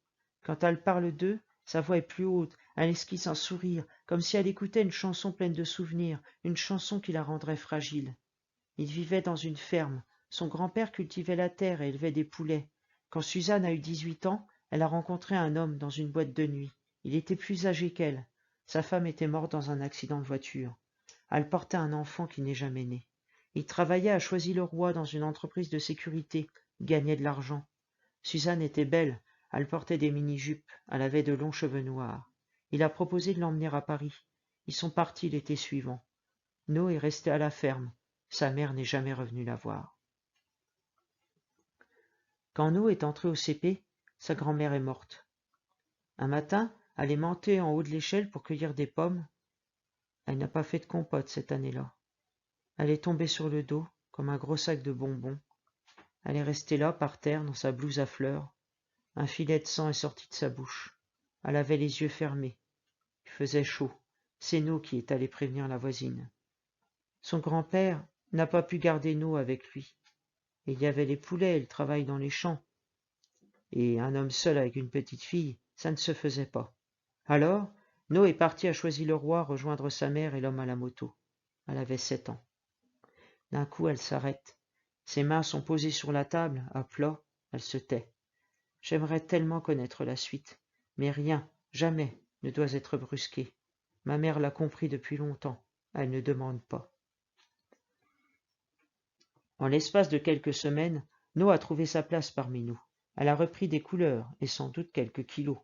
Quand elle parle d'eux, sa voix est plus haute, elle esquisse un sourire, comme si elle écoutait une chanson pleine de souvenirs, une chanson qui la rendrait fragile. Il vivait dans une ferme, son grand-père cultivait la terre et élevait des poulets. Quand Suzanne a eu 18 ans, elle a rencontré un homme dans une boîte de nuit. Il était plus âgé qu'elle. Sa femme était morte dans un accident de voiture. Elle portait un enfant qui n'est jamais né. Il travaillait à Choisy-le-Roi dans une entreprise de sécurité, gagnait de l'argent. Suzanne était belle, elle portait des mini-jupes, elle avait de longs cheveux noirs. Il a proposé de l'emmener à Paris. Ils sont partis l'été suivant. No est resté à la ferme. Sa mère n'est jamais revenue la voir. Quand No est entré au CP, sa grand-mère est morte. Un matin, elle est montée en haut de l'échelle pour cueillir des pommes. Elle n'a pas fait de compote cette année-là. Elle est tombée sur le dos, comme un gros sac de bonbons. Elle est restée là, par terre, dans sa blouse à fleurs. Un filet de sang est sorti de sa bouche. Elle avait les yeux fermés. Il faisait chaud. C'est No qui est allé prévenir la voisine. Son grand-père n'a pas pu garder No avec lui. Il y avait les poulets et le travail dans les champs. Et un homme seul avec une petite fille, ça ne se faisait pas. Alors, No est parti à Choisy-le-Roi rejoindre sa mère et l'homme à la moto. Elle avait 7 ans. D'un coup, elle s'arrête. Ses mains sont posées sur la table, à plat, elle se tait. J'aimerais tellement connaître la suite, mais rien, jamais, ne doit être brusqué. Ma mère l'a compris depuis longtemps, elle ne demande pas. En l'espace de quelques semaines, No a trouvé sa place parmi nous. Elle a repris des couleurs et sans doute quelques kilos.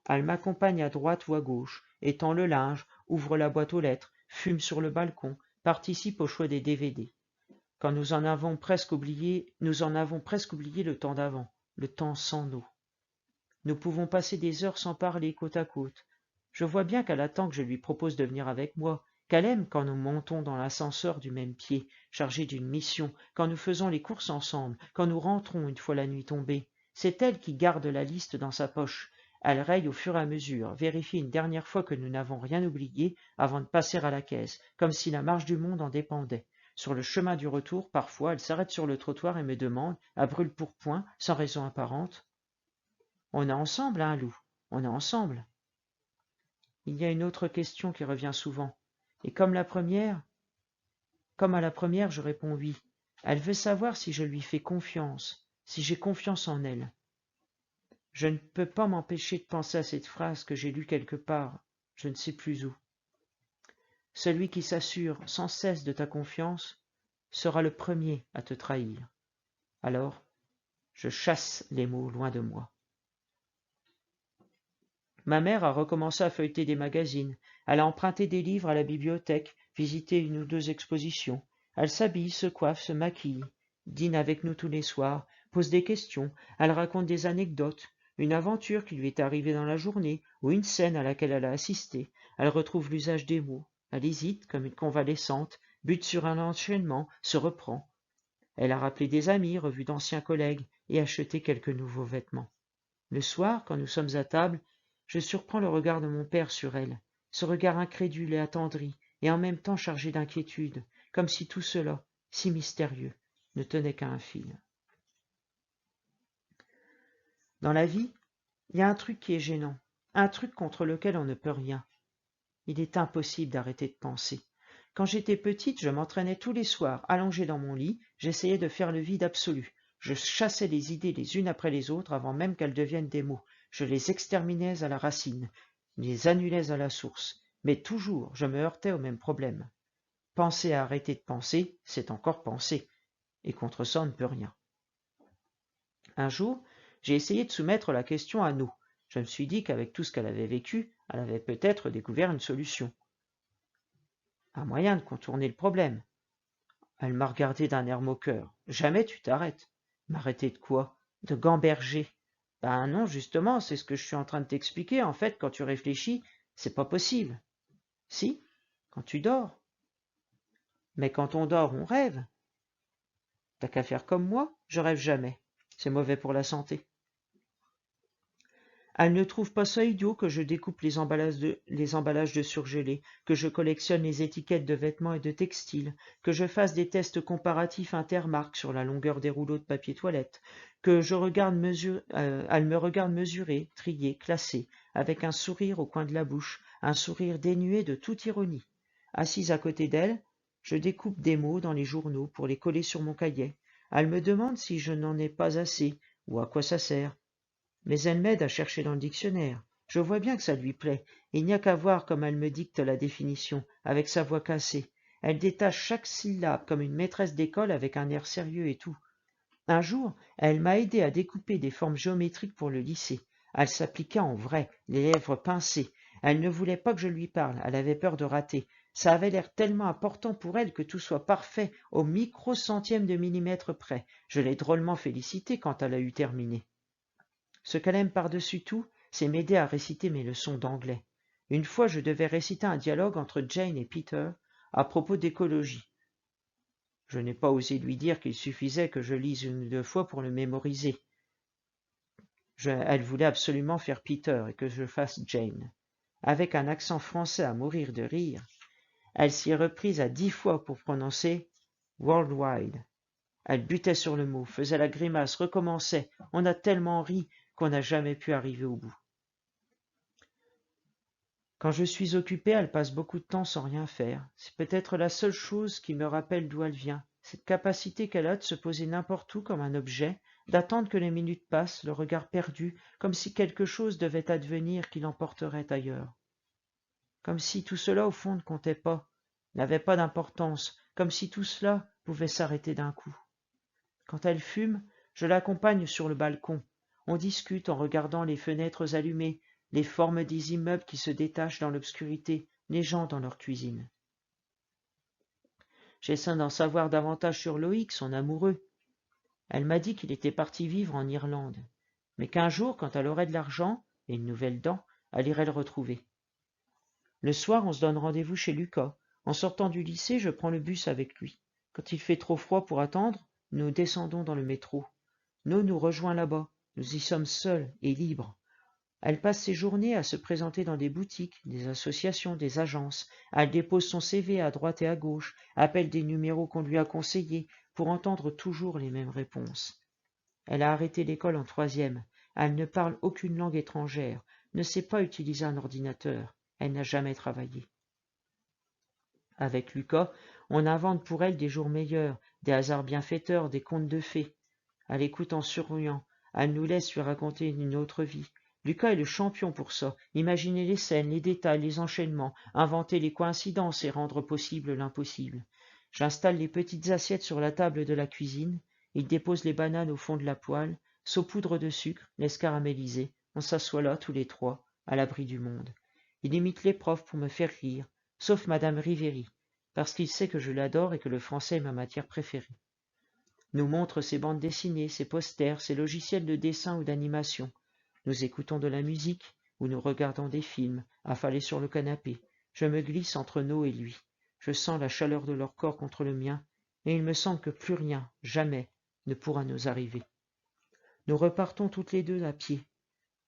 Elle m'accompagne à droite ou à gauche, étend le linge, ouvre la boîte aux lettres, fume sur le balcon, participe au choix des DVD. Quand nous en avons presque oublié le temps d'avant, le temps sans nous. Nous pouvons passer des heures sans parler côte à côte. Je vois bien qu'elle attend que je lui propose de venir avec moi, qu'elle aime quand nous montons dans l'ascenseur du même pied, chargés d'une mission, quand nous faisons les courses ensemble, quand nous rentrons une fois la nuit tombée. C'est elle qui garde la liste dans sa poche. Elle raye au fur et à mesure, vérifie une dernière fois que nous n'avons rien oublié avant de passer à la caisse, comme si la marche du monde en dépendait. Sur le chemin du retour, parfois, elle s'arrête sur le trottoir et me demande, à brûle-pourpoint, sans raison apparente: « On est ensemble, hein, Lou? On est ensemble ?» Il y a une autre question qui revient souvent, et comme à la première, je réponds oui. Elle veut savoir si je lui fais confiance, si j'ai confiance en elle. Je ne peux pas m'empêcher de penser à cette phrase que j'ai lue quelque part, je ne sais plus où. Celui qui s'assure sans cesse de ta confiance sera le premier à te trahir. Alors, je chasse les mots loin de moi. Ma mère a recommencé à feuilleter des magazines. Elle a emprunté des livres à la bibliothèque, visité une ou deux expositions. Elle s'habille, se coiffe, se maquille, dîne avec nous tous les soirs, pose des questions, elle raconte des anecdotes, une aventure qui lui est arrivée dans la journée ou une scène à laquelle elle a assisté. Elle retrouve l'usage des mots. Elle hésite comme une convalescente, bute sur un enchaînement, se reprend. Elle a rappelé des amis, revu d'anciens collègues et acheté quelques nouveaux vêtements. Le soir, quand nous sommes à table, je surprends le regard de mon père sur elle, ce regard incrédule et attendri, et en même temps chargé d'inquiétude, comme si tout cela, si mystérieux, ne tenait qu'à un fil. Dans la vie, il y a un truc qui est gênant, un truc contre lequel on ne peut rien. Il est impossible d'arrêter de penser. Quand j'étais petite, je m'entraînais tous les soirs, allongée dans mon lit, j'essayais de faire le vide absolu. Je chassais les idées les unes après les autres avant même qu'elles deviennent des mots. Je les exterminais à la racine, les annulais à la source. Mais toujours, je me heurtais au même problème. Penser à arrêter de penser, c'est encore penser. Et contre ça, on ne peut rien. Un jour, j'ai essayé de soumettre la question à No. Je me suis dit qu'avec tout ce qu'elle avait vécu, elle avait peut-être découvert une solution. Un moyen de contourner le problème. Elle m'a regardé d'un air moqueur. Jamais tu t'arrêtes. M'arrêter de quoi? De gamberger. Ben non, justement, c'est ce que je suis en train de t'expliquer. En fait, quand tu réfléchis, C'est pas possible. Si, quand tu dors. Mais quand on dort, on rêve. T'as qu'à faire comme moi, je rêve jamais. C'est mauvais pour la santé. Elle ne trouve pas ça idiot que je découpe les emballages de surgelés, que je collectionne les étiquettes de vêtements et de textiles, que je fasse des tests comparatifs intermarques sur la longueur des rouleaux de papier toilette, que je regarde elle me regarde mesurer, trier, classer, avec un sourire au coin de la bouche, un sourire dénué de toute ironie. Assise à côté d'elle, je découpe des mots dans les journaux pour les coller sur mon cahier. Elle me demande si je n'en ai pas assez, ou à quoi ça sert. Mais elle m'aide à chercher dans le dictionnaire. Je vois bien que ça lui plaît. Il n'y a qu'à voir comme elle me dicte la définition, avec sa voix cassée. Elle détache chaque syllabe comme une maîtresse d'école avec un air sérieux et tout. Un jour, elle m'a aidé à découper des formes géométriques pour le lycée. Elle s'appliqua en vrai, les lèvres pincées. Elle ne voulait pas que je lui parle, elle avait peur de rater. Ça avait l'air tellement important pour elle que tout soit parfait, au micro-centième de millimètre près. Je l'ai drôlement félicitée quand elle a eu terminé. Ce qu'elle aime par-dessus tout, c'est m'aider à réciter mes leçons d'anglais. Une fois, je devais réciter un dialogue entre Jane et Peter à propos d'écologie. Je n'ai pas osé lui dire qu'il suffisait que je lise une ou deux fois pour le mémoriser. Elle voulait absolument faire Peter et que je fasse Jane. Avec un accent français à mourir de rire, elle s'y est reprise à 10 fois pour prononcer Worldwide. Elle butait sur le mot, faisait la grimace, recommençait. On a tellement ri qu'on n'a jamais pu arriver au bout. Quand je suis occupé, elle passe beaucoup de temps sans rien faire. C'est peut-être la seule chose qui me rappelle d'où elle vient. Cette capacité qu'elle a de se poser n'importe où comme un objet, d'attendre que les minutes passent, le regard perdu, comme si quelque chose devait advenir qui l'emporterait ailleurs. Comme si tout cela au fond ne comptait pas, n'avait pas d'importance, comme si tout cela pouvait s'arrêter d'un coup. Quand elle fume, je l'accompagne sur le balcon. On discute en regardant les fenêtres allumées, les formes des immeubles qui se détachent dans l'obscurité, les gens dans leur cuisine. J'essaie d'en savoir davantage sur Loïc, son amoureux. Elle m'a dit qu'il était parti vivre en Irlande, mais qu'un jour, quand elle aurait de l'argent et une nouvelle dent, elle irait le retrouver. Le soir, on se donne rendez-vous chez Lucas. En sortant du lycée, je prends le bus avec lui. Quand il fait trop froid pour attendre, nous descendons dans le métro. No nous rejoint là-bas. Nous y sommes seuls et libres. Elle passe ses journées à se présenter dans des boutiques, des associations, des agences. Elle dépose son CV à droite et à gauche, appelle des numéros qu'on lui a conseillés pour entendre toujours les mêmes réponses. Elle a arrêté l'école en 3e. Elle ne parle aucune langue étrangère, ne sait pas utiliser un ordinateur. Elle n'a jamais travaillé. Avec Lucas, on invente pour elle des jours meilleurs, des hasards bienfaiteurs, des contes de fées. Elle écoute en souriant. Elle nous laisse lui raconter une autre vie. Lucas est le champion pour ça. Imaginer les scènes, les détails, les enchaînements, inventer les coïncidences et rendre possible l'impossible. J'installe les petites assiettes sur la table de la cuisine. Il dépose les bananes au fond de la poêle, saupoudre de sucre, laisse caraméliser. On s'assoit là, tous les trois, à l'abri du monde. Il imite les profs pour me faire rire, sauf Madame Riveri, parce qu'il sait que je l'adore et que le français est ma matière préférée. Nous montre ses bandes dessinées, ses posters, ses logiciels de dessin ou d'animation. Nous écoutons de la musique ou nous regardons des films, affalés sur le canapé. Je me glisse entre nous et lui. Je sens la chaleur de leur corps contre le mien, et il me semble que plus rien, jamais, ne pourra nous arriver. Nous repartons toutes les deux à pied,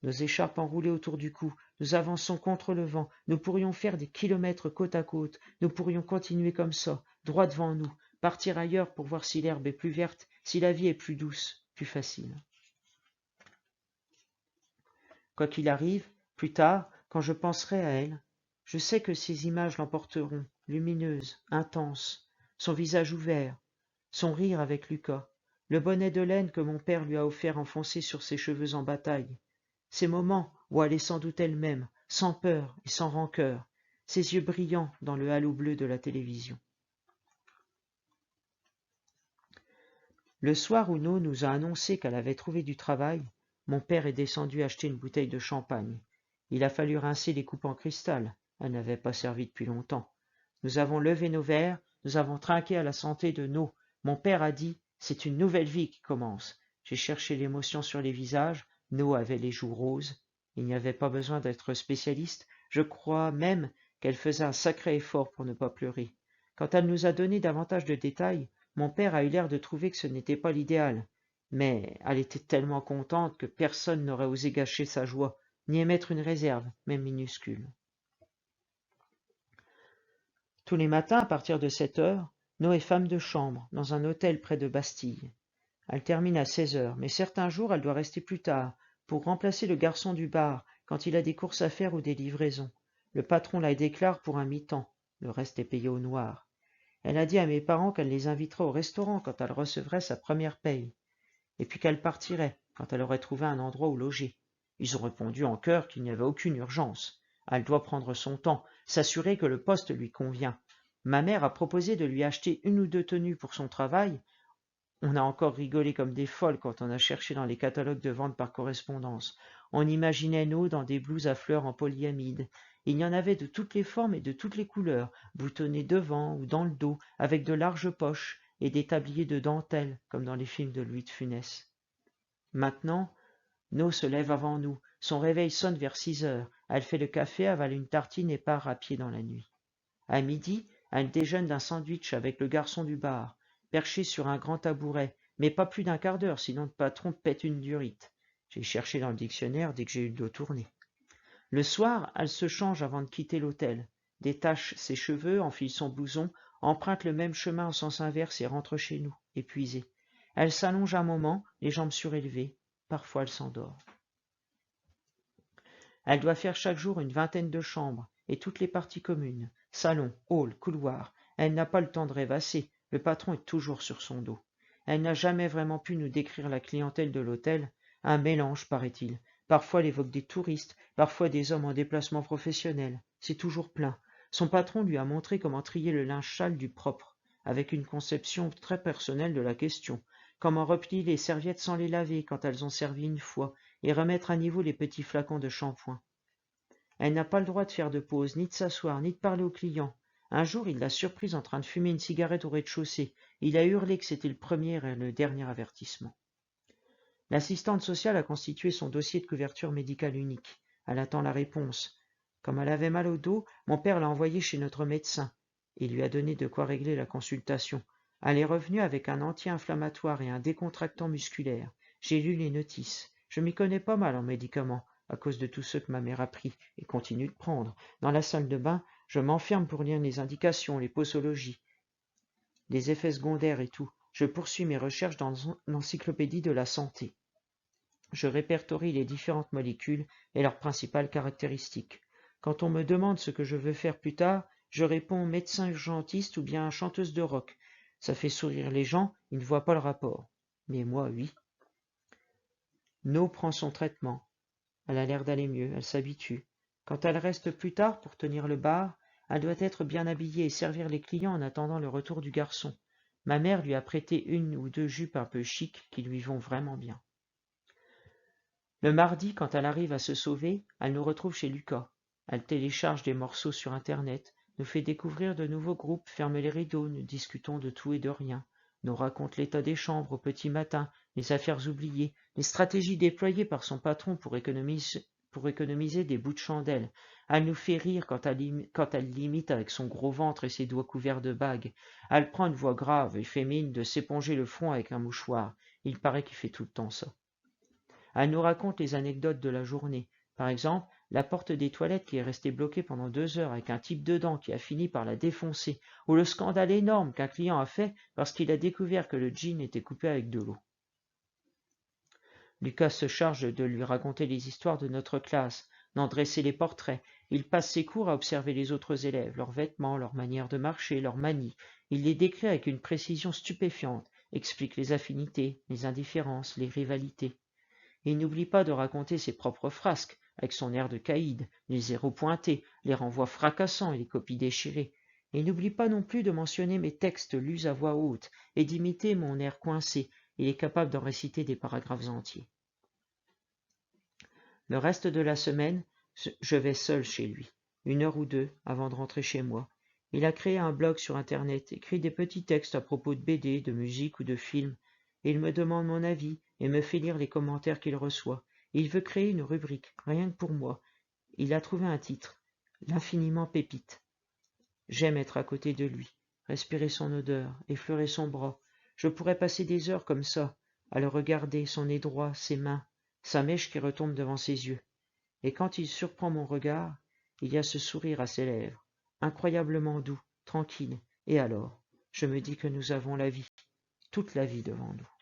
nos écharpes enroulées autour du cou, nous avançons contre le vent, nous pourrions faire des kilomètres côte à côte, nous pourrions continuer comme ça, droit devant nous, partir ailleurs pour voir si l'herbe est plus verte, si la vie est plus douce, plus facile. Quoi qu'il arrive, plus tard, quand je penserai à elle, je sais que ces images l'emporteront, lumineuses, intenses, son visage ouvert, son rire avec Lucas, le bonnet de laine que mon père lui a offert enfoncé sur ses cheveux en bataille, ces moments où elle est sans doute elle-même, sans peur et sans rancœur, ses yeux brillants dans le halo bleu de la télévision. Le soir où No nous a annoncé qu'elle avait trouvé du travail, mon père est descendu acheter une bouteille de champagne. Il a fallu rincer les coupes en cristal, elles n'avaient pas servi depuis longtemps. Nous avons levé nos verres, nous avons trinqué à la santé de No. Mon père a dit « C'est une nouvelle vie qui commence ». J'ai cherché l'émotion sur les visages, No avait les joues roses. Il n'y avait pas besoin d'être spécialiste, Je crois même qu'elle faisait un sacré effort pour ne pas pleurer. Quand elle nous a donné davantage de détails, mon père a eu l'air de trouver que ce n'était pas l'idéal. Mais elle était tellement contente que personne n'aurait osé gâcher sa joie, ni émettre une réserve, même minuscule. Tous les matins, à partir de 7 heures, No est femme de chambre, dans un hôtel près de Bastille. Elle termine à 16 heures, mais certains jours, elle doit rester plus tard, pour remplacer le garçon du bar, quand il a des courses à faire ou des livraisons. Le patron la déclare pour un mi-temps, le reste est payé au noir. Elle a dit à mes parents qu'elle les inviterait au restaurant quand elle recevrait sa première paye, et puis qu'elle partirait quand elle aurait trouvé un endroit où loger. Ils ont répondu en chœur qu'il n'y avait aucune urgence. Elle doit prendre son temps, s'assurer que le poste lui convient. Ma mère a proposé de lui acheter une ou deux tenues pour son travail. On a encore rigolé comme des folles quand on a cherché dans les catalogues de vente par correspondance. On imaginait nous dans des blouses à fleurs en polyamide. Il y en avait de toutes les formes et de toutes les couleurs, boutonnées devant ou dans le dos, avec de larges poches et des tabliers de dentelle, comme dans les films de Louis de Funès. Maintenant, No se lève avant nous. Son réveil sonne vers 6 heures. Elle fait le café, avale une tartine et part à pied dans la nuit. À midi, elle déjeune d'un sandwich avec le garçon du bar, perché sur un grand tabouret, mais pas plus d'un quart d'heure, sinon le patron pète une durite. J'ai cherché dans le dictionnaire dès que j'ai eu le dos tourné. Le soir, elle se change avant de quitter l'hôtel, détache ses cheveux, enfile son blouson, emprunte le même chemin en sens inverse et rentre chez nous, épuisée. Elle s'allonge un moment, les jambes surélevées. Parfois elle s'endort. Elle doit faire chaque jour une vingtaine de chambres, et toutes les parties communes, salon, hall, couloir. Elle n'a pas le temps de rêvasser, le patron est toujours sur son dos. Elle n'a jamais vraiment pu nous décrire la clientèle de l'hôtel, un mélange, paraît-il. Parfois elle évoque des touristes, parfois des hommes en déplacement professionnel. C'est toujours plein. Son patron lui a montré comment trier le linge sale du propre, avec une conception très personnelle de la question. Comment replier les serviettes sans les laver quand elles ont servi une fois, et remettre à niveau les petits flacons de shampoing. Elle n'a pas le droit de faire de pause, ni de s'asseoir, ni de parler aux clients. Un jour, il l'a surprise en train de fumer une cigarette au rez-de-chaussée. Il a hurlé que c'était le premier et le dernier avertissement. L'assistante sociale a constitué son dossier de couverture médicale unique. Elle attend la réponse. Comme elle avait mal au dos, mon père l'a envoyée chez notre médecin. Il lui a donné de quoi régler la consultation. Elle est revenue avec un anti-inflammatoire et un décontractant musculaire. J'ai lu les notices. Je m'y connais pas mal en médicaments, à cause de tout ce que ma mère a pris et continue de prendre. Dans la salle de bain, je m'enferme pour lire les indications, les posologies, les effets secondaires et tout. Je poursuis mes recherches dans l'encyclopédie de la santé. Je répertorie les différentes molécules et leurs principales caractéristiques. Quand on me demande ce que je veux faire plus tard, je réponds médecin urgentiste ou bien chanteuse de rock. Ça fait sourire les gens, ils ne voient pas le rapport. Mais moi, oui. No prend son traitement. Elle a l'air d'aller mieux, elle s'habitue. Quand elle reste plus tard pour tenir le bar, elle doit être bien habillée et servir les clients en attendant le retour du garçon. Ma mère lui a prêté une ou deux jupes un peu chic qui lui vont vraiment bien. Le mardi, quand elle arrive à se sauver, elle nous retrouve chez Lucas. Elle télécharge des morceaux sur Internet, nous fait découvrir de nouveaux groupes, ferme les rideaux, nous discutons de tout et de rien, nous raconte l'état des chambres au petit matin, les affaires oubliées, les stratégies déployées par son patron pour économiser des bouts de chandelle. Elle nous fait rire quand elle l'imite avec son gros ventre et ses doigts couverts de bagues. Elle prend une voix grave et fait mine de s'éponger le front avec un mouchoir. Il paraît qu'il fait tout le temps ça. Elle nous raconte les anecdotes de la journée. Par exemple, la porte des toilettes qui est restée bloquée pendant 2 heures avec un type dedans qui a fini par la défoncer, ou le scandale énorme qu'un client a fait parce qu'il a découvert que le jean était coupé avec de l'eau. Lucas se charge de lui raconter les histoires de notre classe, d'en dresser les portraits. Il passe ses cours à observer les autres élèves, leurs vêtements, leur manière de marcher, leurs manies. Il les décrit avec une précision stupéfiante, explique les affinités, les indifférences, les rivalités. Et il n'oublie pas de raconter ses propres frasques, avec son air de caïd, les zéros pointés, les renvois fracassants et les copies déchirées. Et il n'oublie pas non plus de mentionner mes textes lus à voix haute et d'imiter mon air coincé. Il est capable d'en réciter des paragraphes entiers. Le reste de la semaine, je vais seul chez lui, 1 heure ou 2 avant de rentrer chez moi. Il a créé un blog sur Internet, écrit des petits textes à propos de BD, de musique ou de films, et il me demande mon avis et me fait lire les commentaires qu'il reçoit. Il veut créer une rubrique, rien que pour moi. Il a trouvé un titre, l'infiniment Pépite. J'aime être à côté de lui, respirer son odeur, effleurer son bras. Je pourrais passer des heures comme ça, à le regarder, son nez droit, ses mains, sa mèche qui retombe devant ses yeux. Et quand il surprend mon regard, il y a ce sourire à ses lèvres, incroyablement doux, tranquille. Et alors, je me dis que nous avons la vie, toute la vie devant nous.